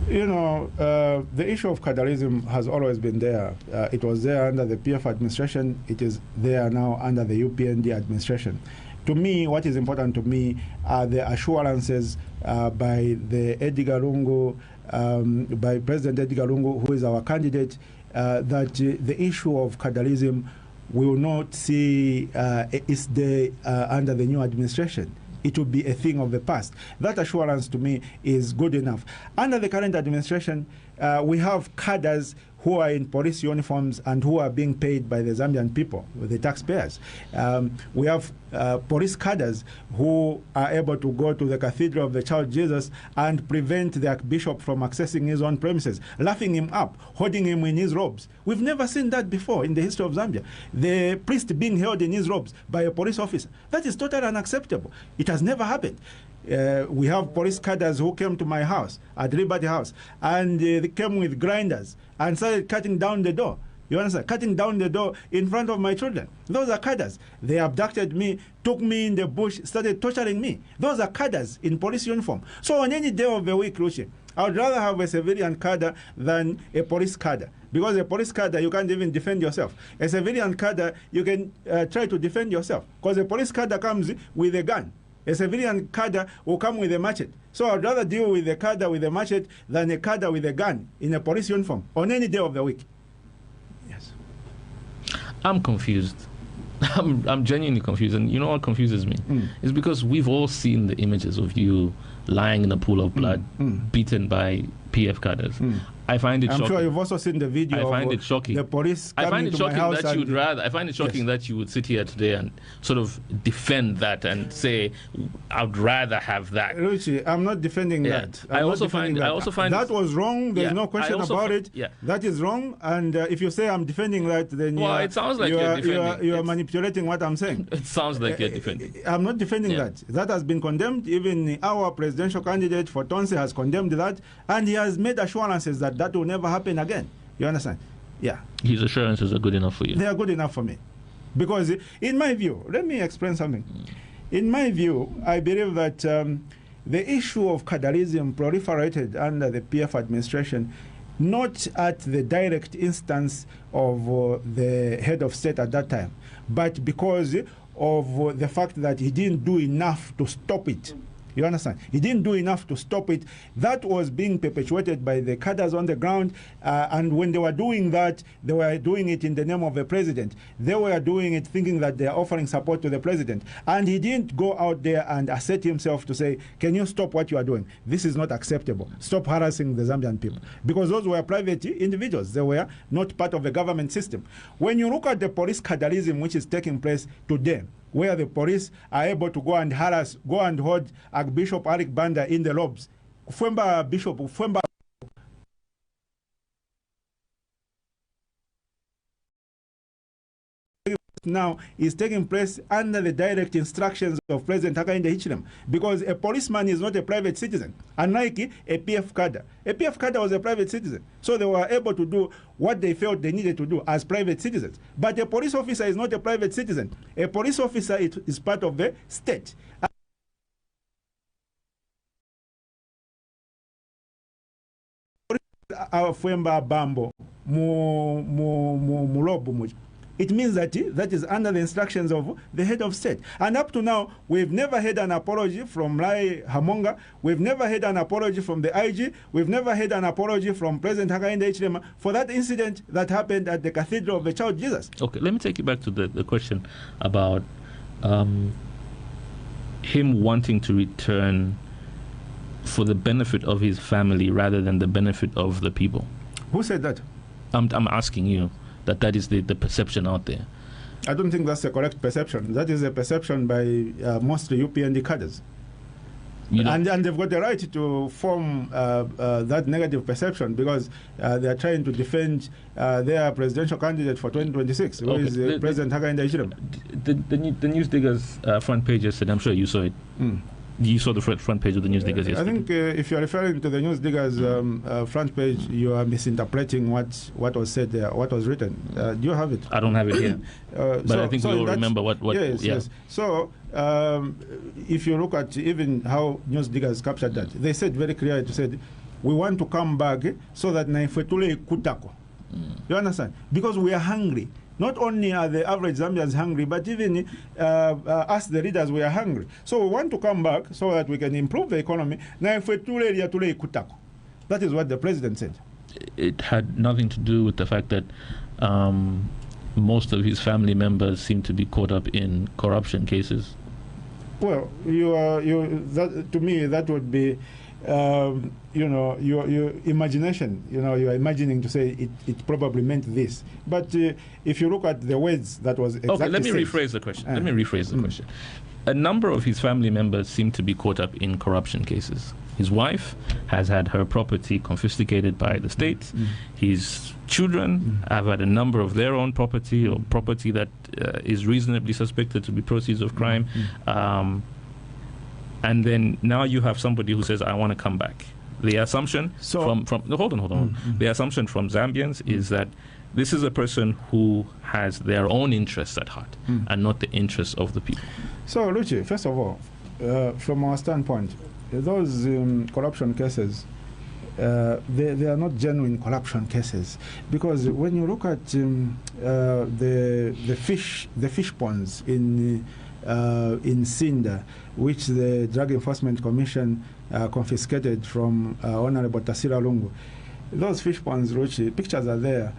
The issue of cadreism has always been there. It was there under the PF administration. It is there now under the UPND administration. To me, what is important to me are the assurances by the Edgar Lungu, by President Edgar Lungu, who is our candidate, that the issue of cadreism will not see its day under the new administration. It will be a thing of the past. That assurance to me is good enough. Under the current administration, we have cadres who are in police uniforms and who are being paid by the Zambian people, the taxpayers. We have police cadres who are able to go to the Cathedral of the Child Jesus and prevent the Archbishop from accessing his own premises, laughing him up, holding him in his robes. We've never seen that before in the history of Zambia. The priest being held in his robes by a police officer. That is totally unacceptable. It has never happened. We have police cadres who came to my house, at Liberty House, and they came with grinders and started cutting down the door. You understand? Cutting down the door in front of my children. Those are cadres. They abducted me, took me in the bush, started torturing me. Those are cadres in police uniform. So on any day of the week, Lucy, I would rather have a civilian cadre than a police cadre. Because a police cadre, you can't even defend yourself. A civilian cadre, you can try to defend yourself. Because a police cadre comes with a gun. A civilian cadre will come with a machete. So I'd rather deal with a cadre with a machete than a cadre with a gun in a police uniform on any day of the week. Yes. I'm confused. I'm genuinely confused. And you know what confuses me? It's because we've all seen the images of you lying in a pool of blood, beaten by PF cadres. I find it shocking. I'm sure you've also seen the video. I find it shocking. The police coming I find it to shocking my house that you'd rather. I find it shocking that you would sit here today and sort of defend that and say, "I'd rather have that." Richie, I'm not defending that. I also find that was wrong. There's no question about it. Yeah. That is wrong. And if you say I'm defending that, then it sounds like you're defending. You are manipulating what I'm saying. It sounds like you're defending. I'm not defending that. That has been condemned. Even our presidential candidate for TONSE has condemned that, and he has made assurances that that will never happen again. You understand? Yeah. His assurances are good enough for you. They are good enough for me. Because in my view, let me explain something. In my view, I believe that the issue of cadreism proliferated under the PF administration, not at the direct instance of the head of state at that time, but because of the fact that he didn't do enough to stop it. You understand? He didn't do enough to stop it. That was being perpetuated by the cadres on the ground. And when they were doing that, they were doing it in the name of the president. They were doing it thinking that they are offering support to the president. And he didn't go out there and assert himself to say, can you stop what you are doing? This is not acceptable. Stop harassing the Zambian people. Because those were private individuals. They were not part of the government system. When you look at the police cadreism which is taking place today, where the police are able to go and harass, go and hold Archbishop Eric Banda in the lobes. Fwemba Bishop, Fwemba now is taking place under the direct instructions of President Hakainde Hichilema, because a policeman is not a private citizen, unlike a PF cadre. A PF cadre was a private citizen, so they were able to do what they felt they needed to do as private citizens. But a police officer is not a private citizen. A police officer is part of the state. It means that that is under the instructions of the head of state. And up to now, we've never had an apology from Lai Hamonga. We've never had an apology from the IG. We've never had an apology from President Hakainde Hichilema for that incident that happened at the Cathedral of the Child Jesus. Okay, let me take you back to the question about him wanting to return for the benefit of his family rather than the benefit of the people. Who said that? I'm asking you. That is the perception out there. I don't think that's the correct perception. That is a perception by most UPND cadres. And they've got the right to form that negative perception because they are trying to defend their presidential candidate for 2026, who is President Hakainde Hichilema. The News Diggers front page yesterday, I'm sure you saw it. You saw the front page of the News Diggers yesterday. I think if you're referring to the News Diggers front page, you are misinterpreting what was said there, what was written. Do you have it? I don't have it here. But I think we all remember what yes. So if you look at even how News Diggers captured that, they said very clearly, they said, we want to come back so that naifetule kutako. You understand? Because we are hungry. Not only are the average Zambians hungry, but even us, the leaders, we are hungry. So we want to come back so that we can improve the economy. That is what the president said. It had nothing to do with the fact that most of his family members seem to be caught up in corruption cases. Well, to me, that would be, your imagination. You are imagining to say it probably meant this. But if you look at the words that was exactly okay, let me said, rephrase the question. A number of his family members seem to be caught up in corruption cases. His wife has had her property confiscated by the state. His children have had a number of their own property or property that is reasonably suspected to be proceeds of crime. And then now you have somebody who says, I want to come back. The assumption hold on. The assumption from Zambians is that this is a person who has their own interests at heart and not the interests of the people. So, Luchi, first of all, from our standpoint, those corruption cases, they are not genuine corruption cases, because when you look at the fish ponds in Sinda, which the Drug Enforcement Commission confiscated from Honorable Tasira Lungu, those fish ponds, Ruchi, pictures are there.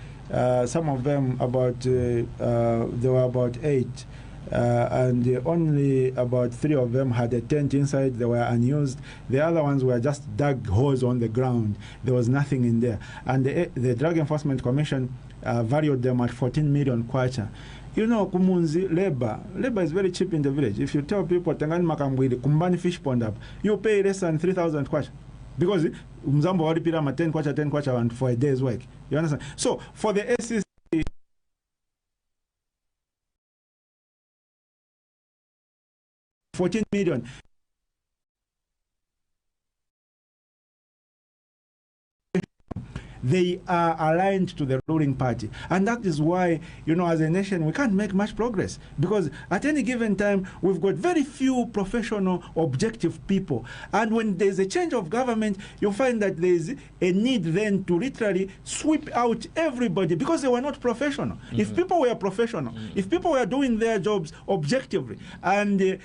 Some of them there were about 8, and only about 3 of them had a tent inside. They were unused. The other ones were just dug holes on the ground. There was nothing in there. And the Drug Enforcement Commission valued them at 14 million kwacha. You know, Kumunzi, labor is very cheap in the village. If you tell people, Tangani Makambwili, Kumbani fish pond up, you pay less than 3,000 kwacha. Because Mzambo Waripirama 10 kwacha for a day's work. You understand? So, for the SEC, 14 million. They are aligned to the ruling party. And that is why, as a nation, we can't make much progress. Because at any given time, we've got very few professional, objective people. And when there's a change of government, you'll find that there's a need then to literally sweep out everybody because they were not professional. If people were professional, if people were doing their jobs objectively, and there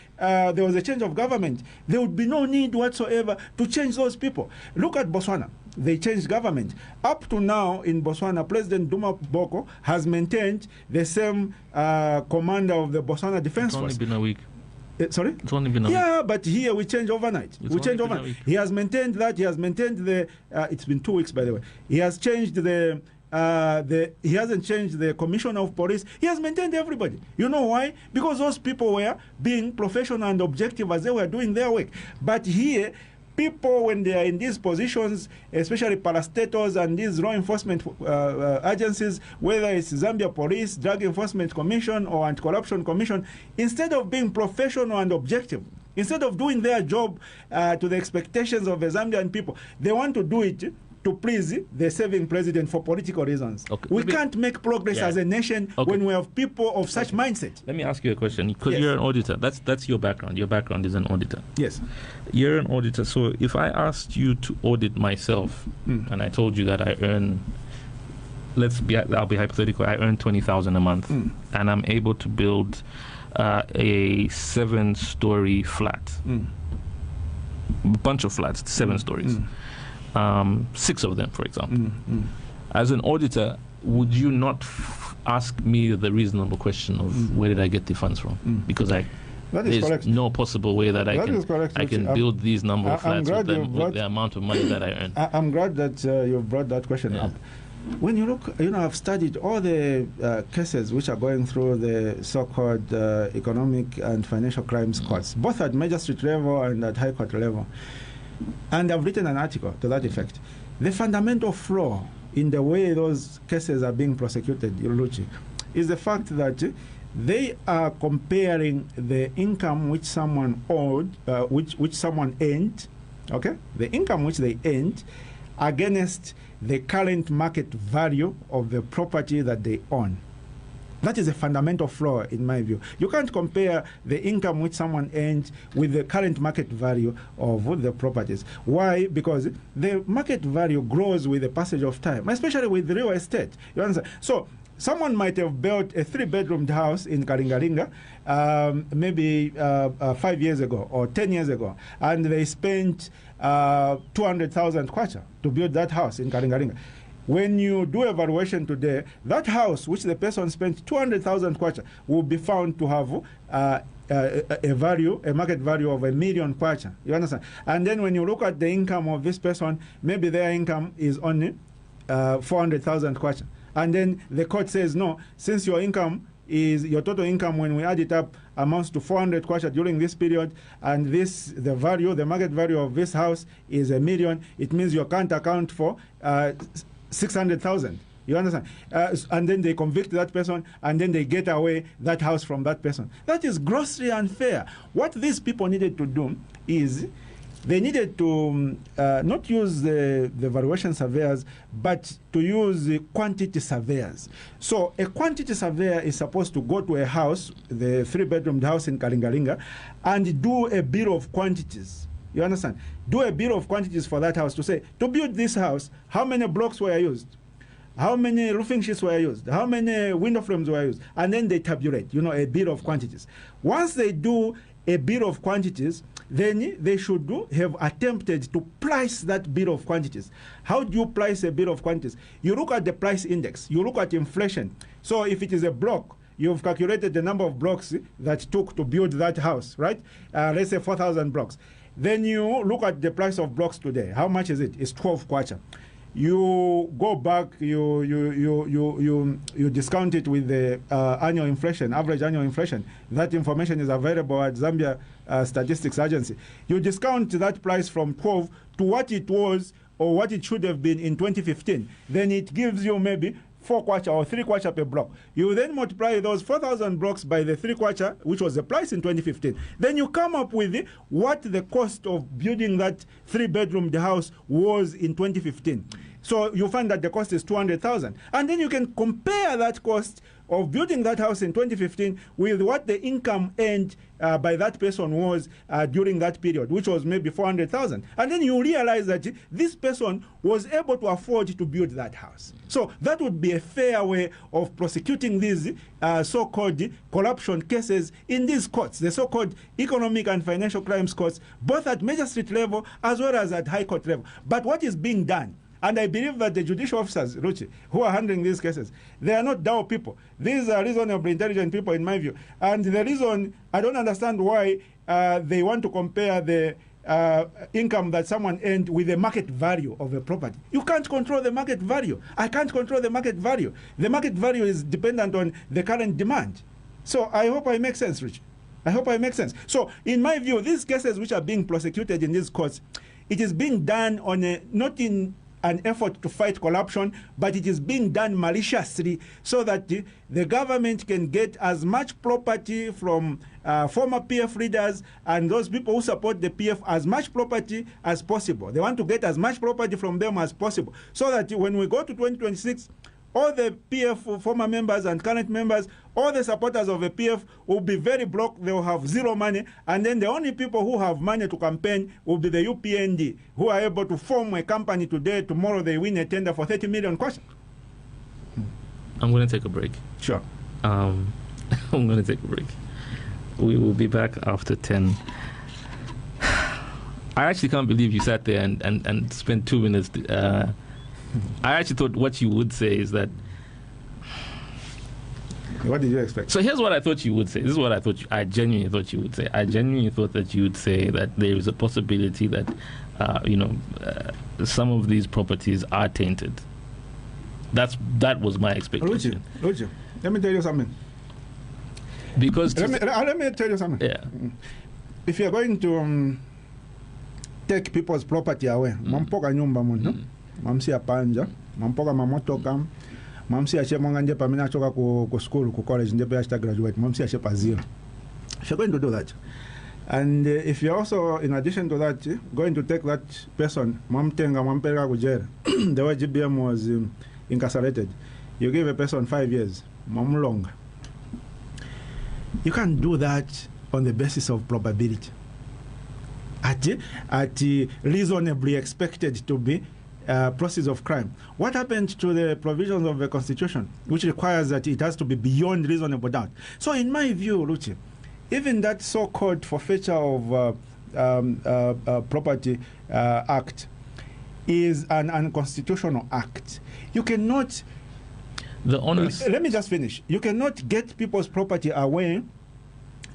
was a change of government, there would be no need whatsoever to change those people. Look at Botswana. They changed government. Up to now in Botswana, President Duma Boko has maintained the same commander of the Botswana Defense Force. It's only been a week. Sorry? It's only been a week. Yeah, but here we change overnight. It's we change overnight. He has maintained that. He has maintained the... it's been 2 weeks, by the way. He has changed he hasn't changed the commissioner of police. He has maintained everybody. You know why? Because those people were being professional and objective as they were doing their work. But here, people, when they are in these positions, especially parastatals and these law enforcement agencies, whether it's Zambia Police, Drug Enforcement Commission, or Anti-Corruption Commission, instead of being professional and objective, instead of doing their job to the expectations of the Zambian people, they want to do it to please the serving president for political reasons. Okay. We can't make progress as a nation when we have people of such mindset. Let me ask you a question, because you're an auditor. That's your background. Your background is an auditor. Yes. You're an auditor. So if I asked you to audit myself, and I told you that I earn, I'll be hypothetical, I earn 20,000 a month, and I'm able to build a 7-story flat, a bunch of flats, 7 stories. 6 of them, for example. As an auditor, would you not ask me the reasonable question of where did I get the funds from? Because there's no possible way that I can build these number of flats with the amount of money that I earn. I'm glad that you brought that question up. When you look, I've studied all the cases which are going through the so-called economic and financial crimes courts, both at magistrate level and at high court level. And I've written an article to that effect. The fundamental flaw in the way those cases are being prosecuted, Luchi, is the fact that they are comparing the income which someone owed, which someone earned, the income which they earned, against the current market value of the property that they own. That is a fundamental flaw in my view. You can't compare the income which someone earns with the current market value of the properties. Why? Because the market value grows with the passage of time, especially with real estate. You understand? So someone might have built a 3-bedroomed house in Kalingalinga maybe 5 years ago or 10 years ago, and they spent 200,000 kwacha to build that house in Kalingalinga. When you do a valuation today, that house which the person spent 200,000 kwacha will be found to have a market value of 1 million kwacha. You understand? And then when you look at the income of this person, maybe their income is only 400,000 kwacha. And then the court says, no, since your total income, when we add it up, amounts to 400 kwacha during this period, and the market value of this house is 1 million, it means you can't account for 600,000. You understand? And then they convict that person, and then they get away that house from that person. That is grossly unfair. What these people needed to do is they needed to not use the valuation surveyors, but to use the quantity surveyors. So a quantity surveyor is supposed to go to a house, the 3-bedroomed house in Kalingalinga, and do a bill of quantities. You understand? Do a bill of quantities for that house to say, to build this house, how many blocks were used? How many roofing sheets were used? How many window frames were used? And then they tabulate, a bill of quantities. Once they do a bill of quantities, then they should have attempted to price that bill of quantities. How do you price a bill of quantities? You look at the price index. You look at inflation. So if it is a block, you've calculated the number of blocks that took to build that house, right? Let's say 4,000 blocks. Then you look at the price of blocks today. How much is it? It's 12 kwacha. You go back, you discount it with the annual inflation, average annual inflation. That information is available at Zambia Statistics Agency. You discount that price from 12 to what it was or what it should have been in 2015. Then it gives you maybe 4 kwacha or 3 kwacha per block. You then multiply those 4,000 blocks by the 3 kwacha, which was the price in 2015. Then you come up with what the cost of building that 3-bedroom house was in 2015. So you find that the cost is 200,000. And then you can compare that cost of building that house in 2015 with what the income earned by that person was during that period, which was maybe 400,000. And then you realize that this person was able to afford to build that house. So that would be a fair way of prosecuting these so-called corruption cases in these courts, the so-called economic and financial crimes courts, both at magistrate level as well as at high court level. But what is being done? And I believe that the judicial officers, Ruchi, who are handling these cases, they are not dull people. These are reasonably intelligent people, in my view. And the reason, I don't understand why they want to compare the income that someone earned with the market value of a property. You can't control the market value. I can't control the market value. The market value is dependent on the current demand. So I hope I make sense, Rich. I hope I make sense. So in my view, these cases which are being prosecuted in these courts, it is being done on not in an effort to fight corruption, but it is being done maliciously so that the government can get as much property from former PF leaders and those people who support the PF, as much property as possible. They want to get as much property from them as possible so that when we go to 2026, all the PF former members and current members, all the supporters of the PF will be very broke. They will have zero money. And then the only people who have money to campaign will be the UPND, who are able to form a company today. Tomorrow they win a tender for 30 million kwacha. I'm going to take a break. Sure. I'm going to take a break. We will be back after 10. I actually can't believe you sat there and spent 2 minutes. I actually thought what you would say is that. What did you expect? So here's what I thought you would say. This is what I genuinely thought you would say. I genuinely thought that you would say that there is a possibility that, some of these properties are tainted. That was my expectation. Luigi, let me tell you something. Because let me tell you something. Yeah. If you're going to take people's property away, mampoka nyumba muno. Mamsi apanja, mampoka mamotoka, mamsi achemanga nje pamina choka ku school, ku college, nje pa graduate, mamsi achepa zero. If you're going to do that, and if you're also, in addition to that, going to take that person, mamtenga, mampega ku jail, the way GBM was incarcerated, you give a person 5 years, mamulonga. You can't do that on the basis of probability. At reasonably expected to be process of crime. What happened to the provisions of the Constitution, which requires that it has to be beyond reasonable doubt? So in my view, Luchi, even that so-called forfeiture of property act is an unconstitutional act. You cannot... let me just finish. You cannot get people's property away.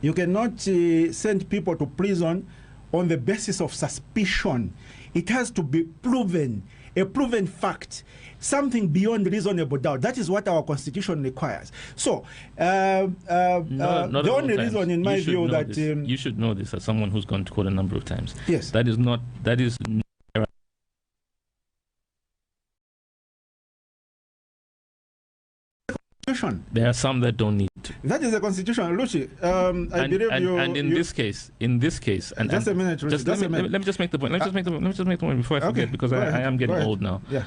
You cannot send people to prison on the basis of suspicion. It has to be proven, a proven fact, something beyond reasonable doubt. That is what our Constitution requires. So, the only reason, in my view, that you should know this as someone who's gone to court a number of times. Yes, that is. There are some that don't need to. That is the Constitution, Luchi. I believe you. And in this case, and just a minute, Luchi, let me just make the point. Let me just make the point before I forget, because I am getting old now. Yeah.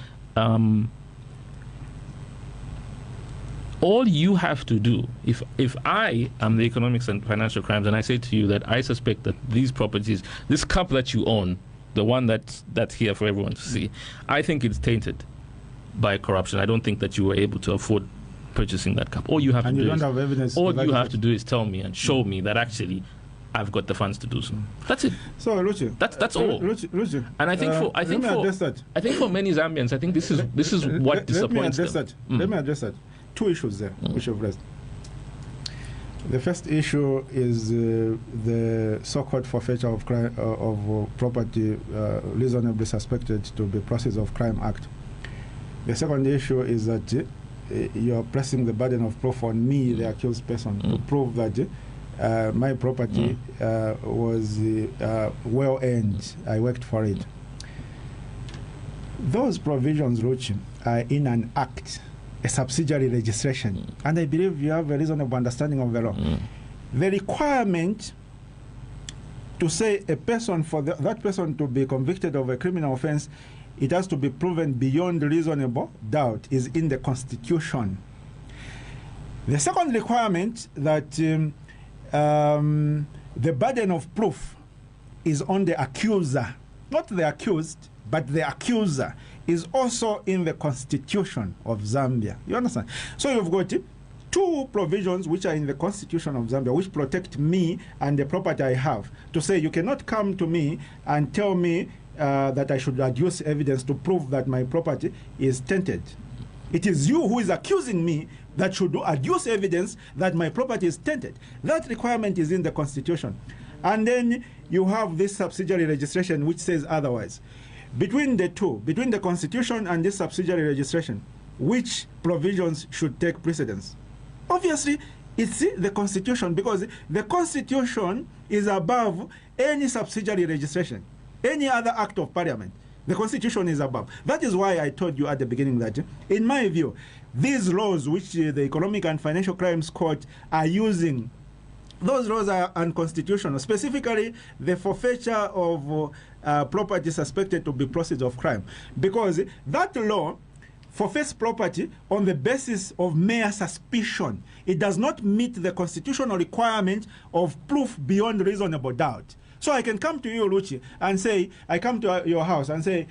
All you have to do, if I am the economics and financial crimes, and I say to you that I suspect that these properties, this cup that you own, the one that's here for everyone to see, I think it's tainted by corruption. I don't think that you were able to afford purchasing that cup. All you have to do is tell me and show me that actually I've got the funds to do so. That's it. So, Luchi, that's all. Luchi, and I think for many Zambians, I think this is what disappoints them. Let me address that. Two issues there which you've raised. The first issue is the so-called forfeiture of crime, of property reasonably suspected to be process of crime act. The second issue is that you're pressing the burden of proof on me, the accused person, to prove that my property was well earned. I worked for it. Those provisions, Ruchi, are in an act a subsidiary registration. And I believe you have a reasonable understanding of the law. The requirement to say a person, for that person to be convicted of a criminal offense, it has to be proven beyond reasonable doubt, is in the Constitution. The second requirement, that the burden of proof is on the accuser, not the accused, but the accuser, is also in the Constitution of Zambia. You understand? So you've got two provisions which are in the Constitution of Zambia, which protect me and the property I have, to say you cannot come to me and tell me that I should adduce evidence to prove that my property is tainted. It is you who is accusing me that should adduce evidence that my property is tainted. That requirement is in the Constitution. And then you have this subsidiary registration which says otherwise. Between the two, between the Constitution and this subsidiary registration, which provisions should take precedence? Obviously, it's the Constitution, because the Constitution is above any subsidiary registration, any other act of parliament. The Constitution is above. That is why I told you at the beginning that, in my view, these laws which the Economic and Financial Crimes Court are using, those laws are unconstitutional, specifically the forfeiture of property suspected to be proceeds of crime, because that law forfeits property on the basis of mere suspicion. It does not meet the constitutional requirement of proof beyond reasonable doubt. So I can come to you, Ruchi, and say, I come to your house and say,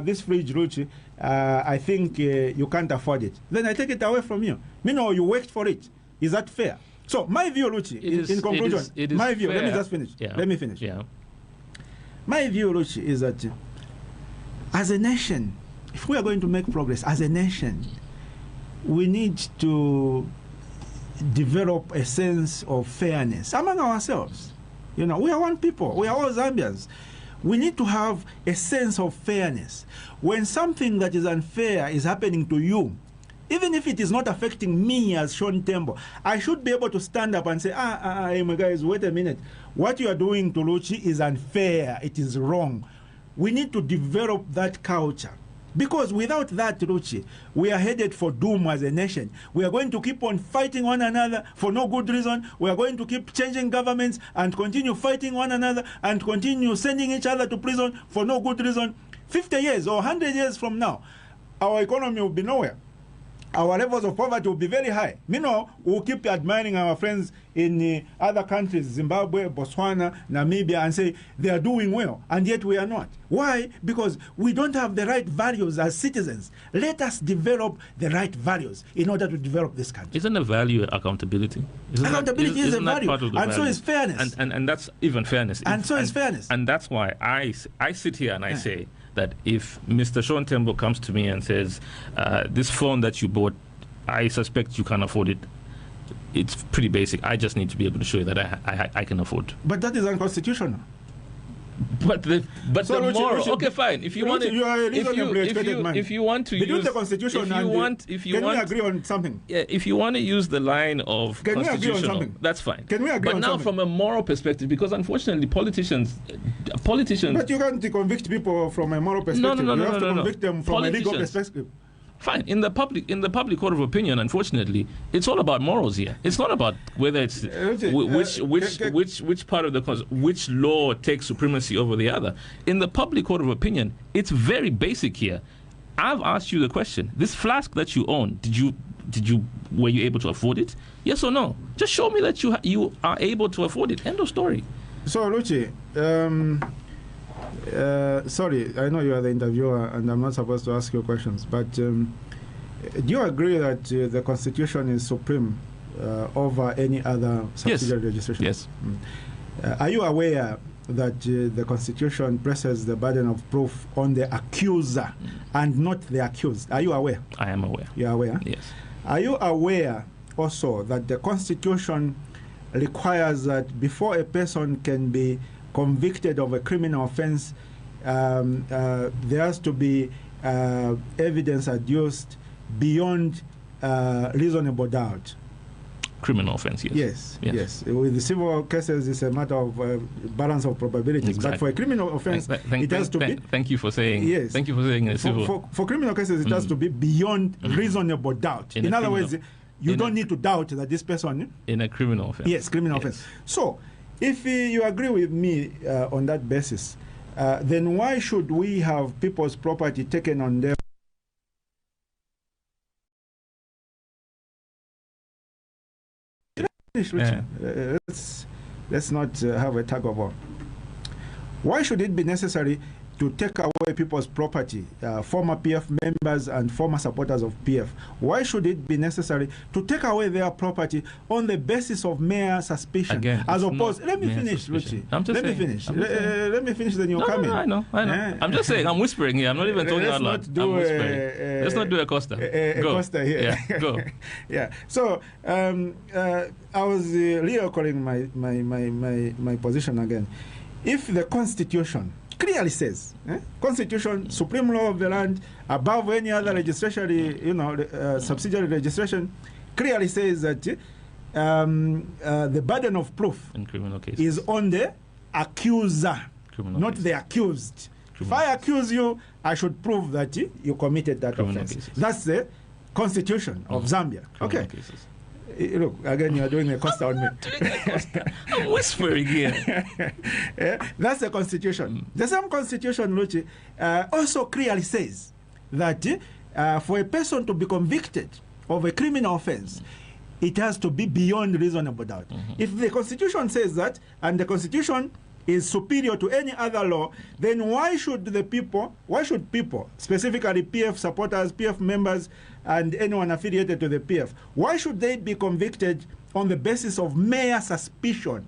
this fridge, Ruchi, I think you can't afford it. Then I take it away from you. Meanwhile, you worked for it. Is that fair? So my view, Ruchi, in conclusion, my view, fair. Let me just finish. Yeah. Let me finish. Yeah. My view, Ruchi, is that as a nation, if we are going to make progress as a nation, we need to develop a sense of fairness among ourselves. You know, we are one people. We are all Zambians. We need to have a sense of fairness. When something that is unfair is happening to you, even if it is not affecting me as Sean Tembo, I should be able to stand up and say, my guys, wait a minute. What you are doing to Luchi is unfair. It is wrong. We need to develop that culture. Because without that, Ruchi, we are headed for doom as a nation. We are going to keep on fighting one another for no good reason. We are going to keep changing governments and continue fighting one another and continue sending each other to prison for no good reason. 50 years or 100 years from now, our economy will be nowhere. Our levels of poverty will be very high. Meanwhile, we'll keep admiring our friends in other countries, Zimbabwe, Botswana, Namibia, and say they are doing well, and yet we are not. Why? Because we don't have the right values as citizens. Let us develop the right values in order to develop this country. Isn't a value accountability? Accountability is a value, and so is fairness. And that's even fairness. And so is fairness. And that's why I sit here and I say, that if Mr. Sean Tembo comes to me and says, this phone that you bought, I suspect you can't afford it, it's pretty basic. I just need to be able to show you that I can afford. But that is unconstitutional. But the moral. Okay, fine. If you want to, if you want to use the Constitution, can we agree on something? Yeah, if you want to use the line of can constitutional, we agree on something? That's fine. Can we agree on something? But now, from a moral perspective, because unfortunately, politicians. But you can't convict people from a moral perspective. You have to convict them from a legal perspective. Fine. In the public court of opinion, unfortunately, it's all about morals here. It's not about whether it's which part of which law takes supremacy over the other. In the public court of opinion, it's very basic here. I've asked you the question: this flask that you own, were you able to afford it? Yes or no? Just show me that you are able to afford it. End of story. So, Luchi, sorry, I know you are the interviewer and I'm not supposed to ask you questions, but do you agree that the Constitution is supreme over any other subsidiary registration? Yes. Are you aware that the Constitution places the burden of proof on the accuser and not the accused? Are you aware? I am aware. You are aware? Yes. Are you aware also that the Constitution requires that before a person can be convicted of a criminal offense, there has to be evidence adduced beyond reasonable doubt? criminal offense, yes. Yes. With the civil cases, it's a matter of balance of probabilities. Exactly. But for a criminal offense, it has to be. Thank you for saying. Yes. Thank you for saying civil. For criminal cases, it has to be beyond reasonable doubt. In other words, you don't need to doubt that this person. In a criminal offense. Yes, criminal offense. So, if you agree with me on that basis, then why should we have people's property taken on them? Let's not have a tug of war. Why should it be necessary to take away people's property, former PF members and former supporters of PF? Why should it be necessary to take away their property on the basis of mere suspicion? Again, as opposed, let me finish, Richie. Let me finish, then you'll come in. I know. I'm just saying, I'm whispering here. I'm not even talking out loud. I'm whispering. Let's not do a Costa. Go. Costa here. Yeah, go. Yeah. So, I was recalling my position again. If the Constitution clearly says, Constitution, supreme law of the land, above any other legislation, subsidiary legislation, clearly says that the burden of proof in criminal cases is on the accuser, not the accused. If I accuse you, I should prove that you committed that offense. Cases. That's the Constitution of Zambia. Okay. Cases. Look, again, you are doing a Costa on me. I'm whispering here. That's the Constitution. The same Constitution, Luchi, also clearly says that for a person to be convicted of a criminal offense, it has to be beyond reasonable doubt. If the Constitution says that, and the Constitution is superior to any other law, then why should people, specifically PF supporters, PF members, and anyone affiliated to the PF, why should they be convicted on the basis of mere suspicion?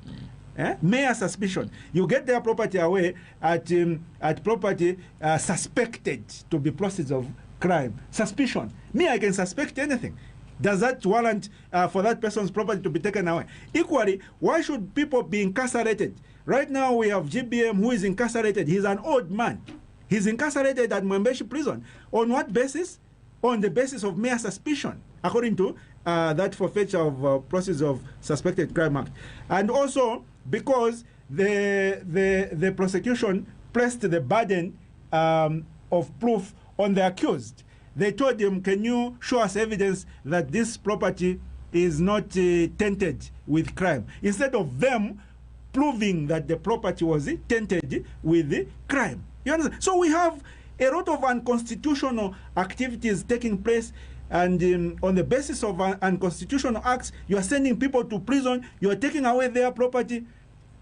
Mere suspicion. You get their property away at property suspected to be proceeds of crime. Suspicion. Me, I can suspect anything. Does that warrant for that person's property to be taken away? Equally, why should people be incarcerated? Right now, we have GBM who is incarcerated. He's an old man. He's incarcerated at Mwembeshi prison. On what basis? On the basis of mere suspicion, according to that forfeiture of proceeds of suspected crime act. And also because the prosecution placed the burden of proof on the accused. They told him, can you show us evidence that this property is not tainted with crime? Instead of them proving that the property was tainted with crime. You understand? So we have a lot of unconstitutional activities taking place, and on the basis of unconstitutional acts, you are sending people to prison, you are taking away their property.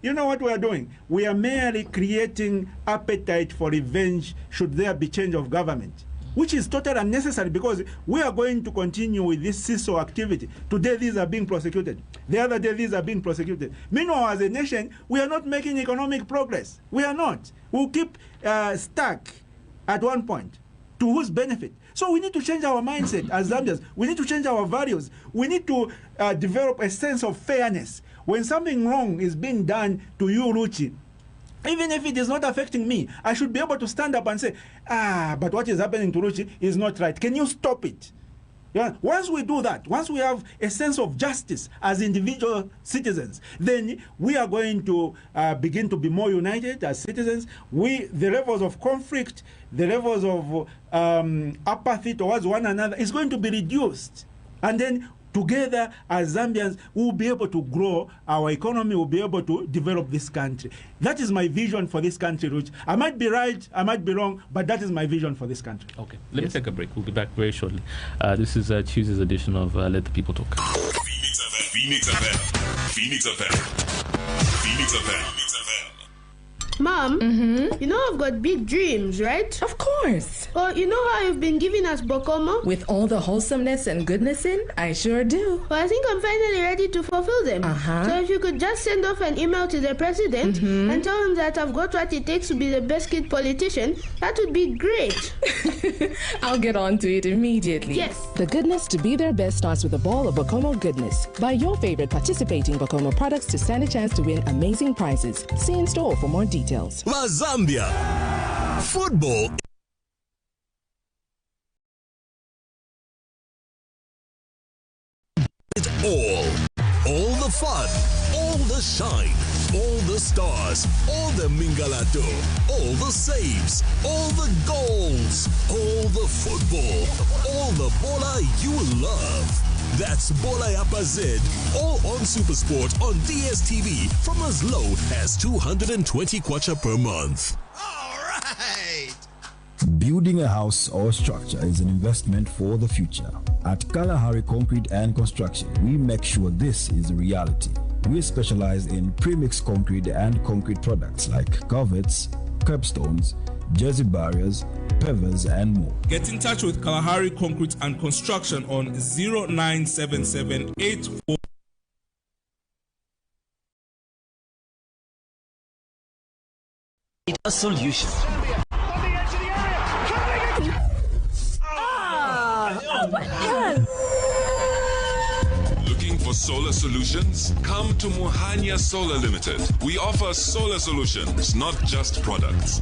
You know what we are doing? We are merely creating appetite for revenge should there be change of government, which is totally unnecessary, because we are going to continue with this seesaw activity. Today, these are being prosecuted. The other day, these are being prosecuted. Meanwhile, as a nation, we are not making economic progress. We are not. We'll keep stuck at one point. To whose benefit? So we need to change our mindset as Zambians. We need to change our values. We need to develop a sense of fairness. When something wrong is being done to you, Ruchi, even if it is not affecting me, I should be able to stand up and say, but what is happening to Ruchi is not right. Can you stop it? Yeah. Once we do that, once we have a sense of justice as individual citizens, then we are going to begin to be more united as citizens. The levels of conflict, the levels of apathy towards one another is going to be reduced. And then together as Zambians, we will be able to grow our economy, we'll be able to develop this country. That is my vision for this country, Ruch. I might be right, I might be wrong, but that is my vision for this country. Okay, let me take a break. We'll be back very shortly. This is Tuesday's edition of Let the People Talk. Phoenix FM. Phoenix FM. Phoenix FM. Mom, you know I've got big dreams, right? Of course. Oh, you know how you've been giving us Bokomo? With all the wholesomeness and goodness in, I sure do. Well, I think I'm finally ready to fulfill them. So if you could just send off an email to the president and tell him that I've got what it takes to be the best kid politician, that would be great. I'll get on to it immediately. Yes. The goodness to be their best starts with a ball of Bokomo goodness. Buy your favorite participating Bokomo products to stand a chance to win amazing prizes. See in store for more details. La Zambia. Football. It all. the fun, all the shine, all the stars, all the mingalato, all the saves, all the goals, all the football, all the bola you love. That's Bola Yapa Z, all on SuperSport on DSTV from as low as 220 kwacha per month. All right! Building a house or structure is an investment for the future. At Kalahari Concrete and Construction, we make sure this is a reality. We specialize in premix concrete and concrete products like culverts, curbstones, jersey barriers, pavers, and more. Get in touch with Kalahari Concrete and Construction on 097784. A solution. Looking for solar solutions? Come to Muhanya Solar Limited. We offer solar solutions, not just products.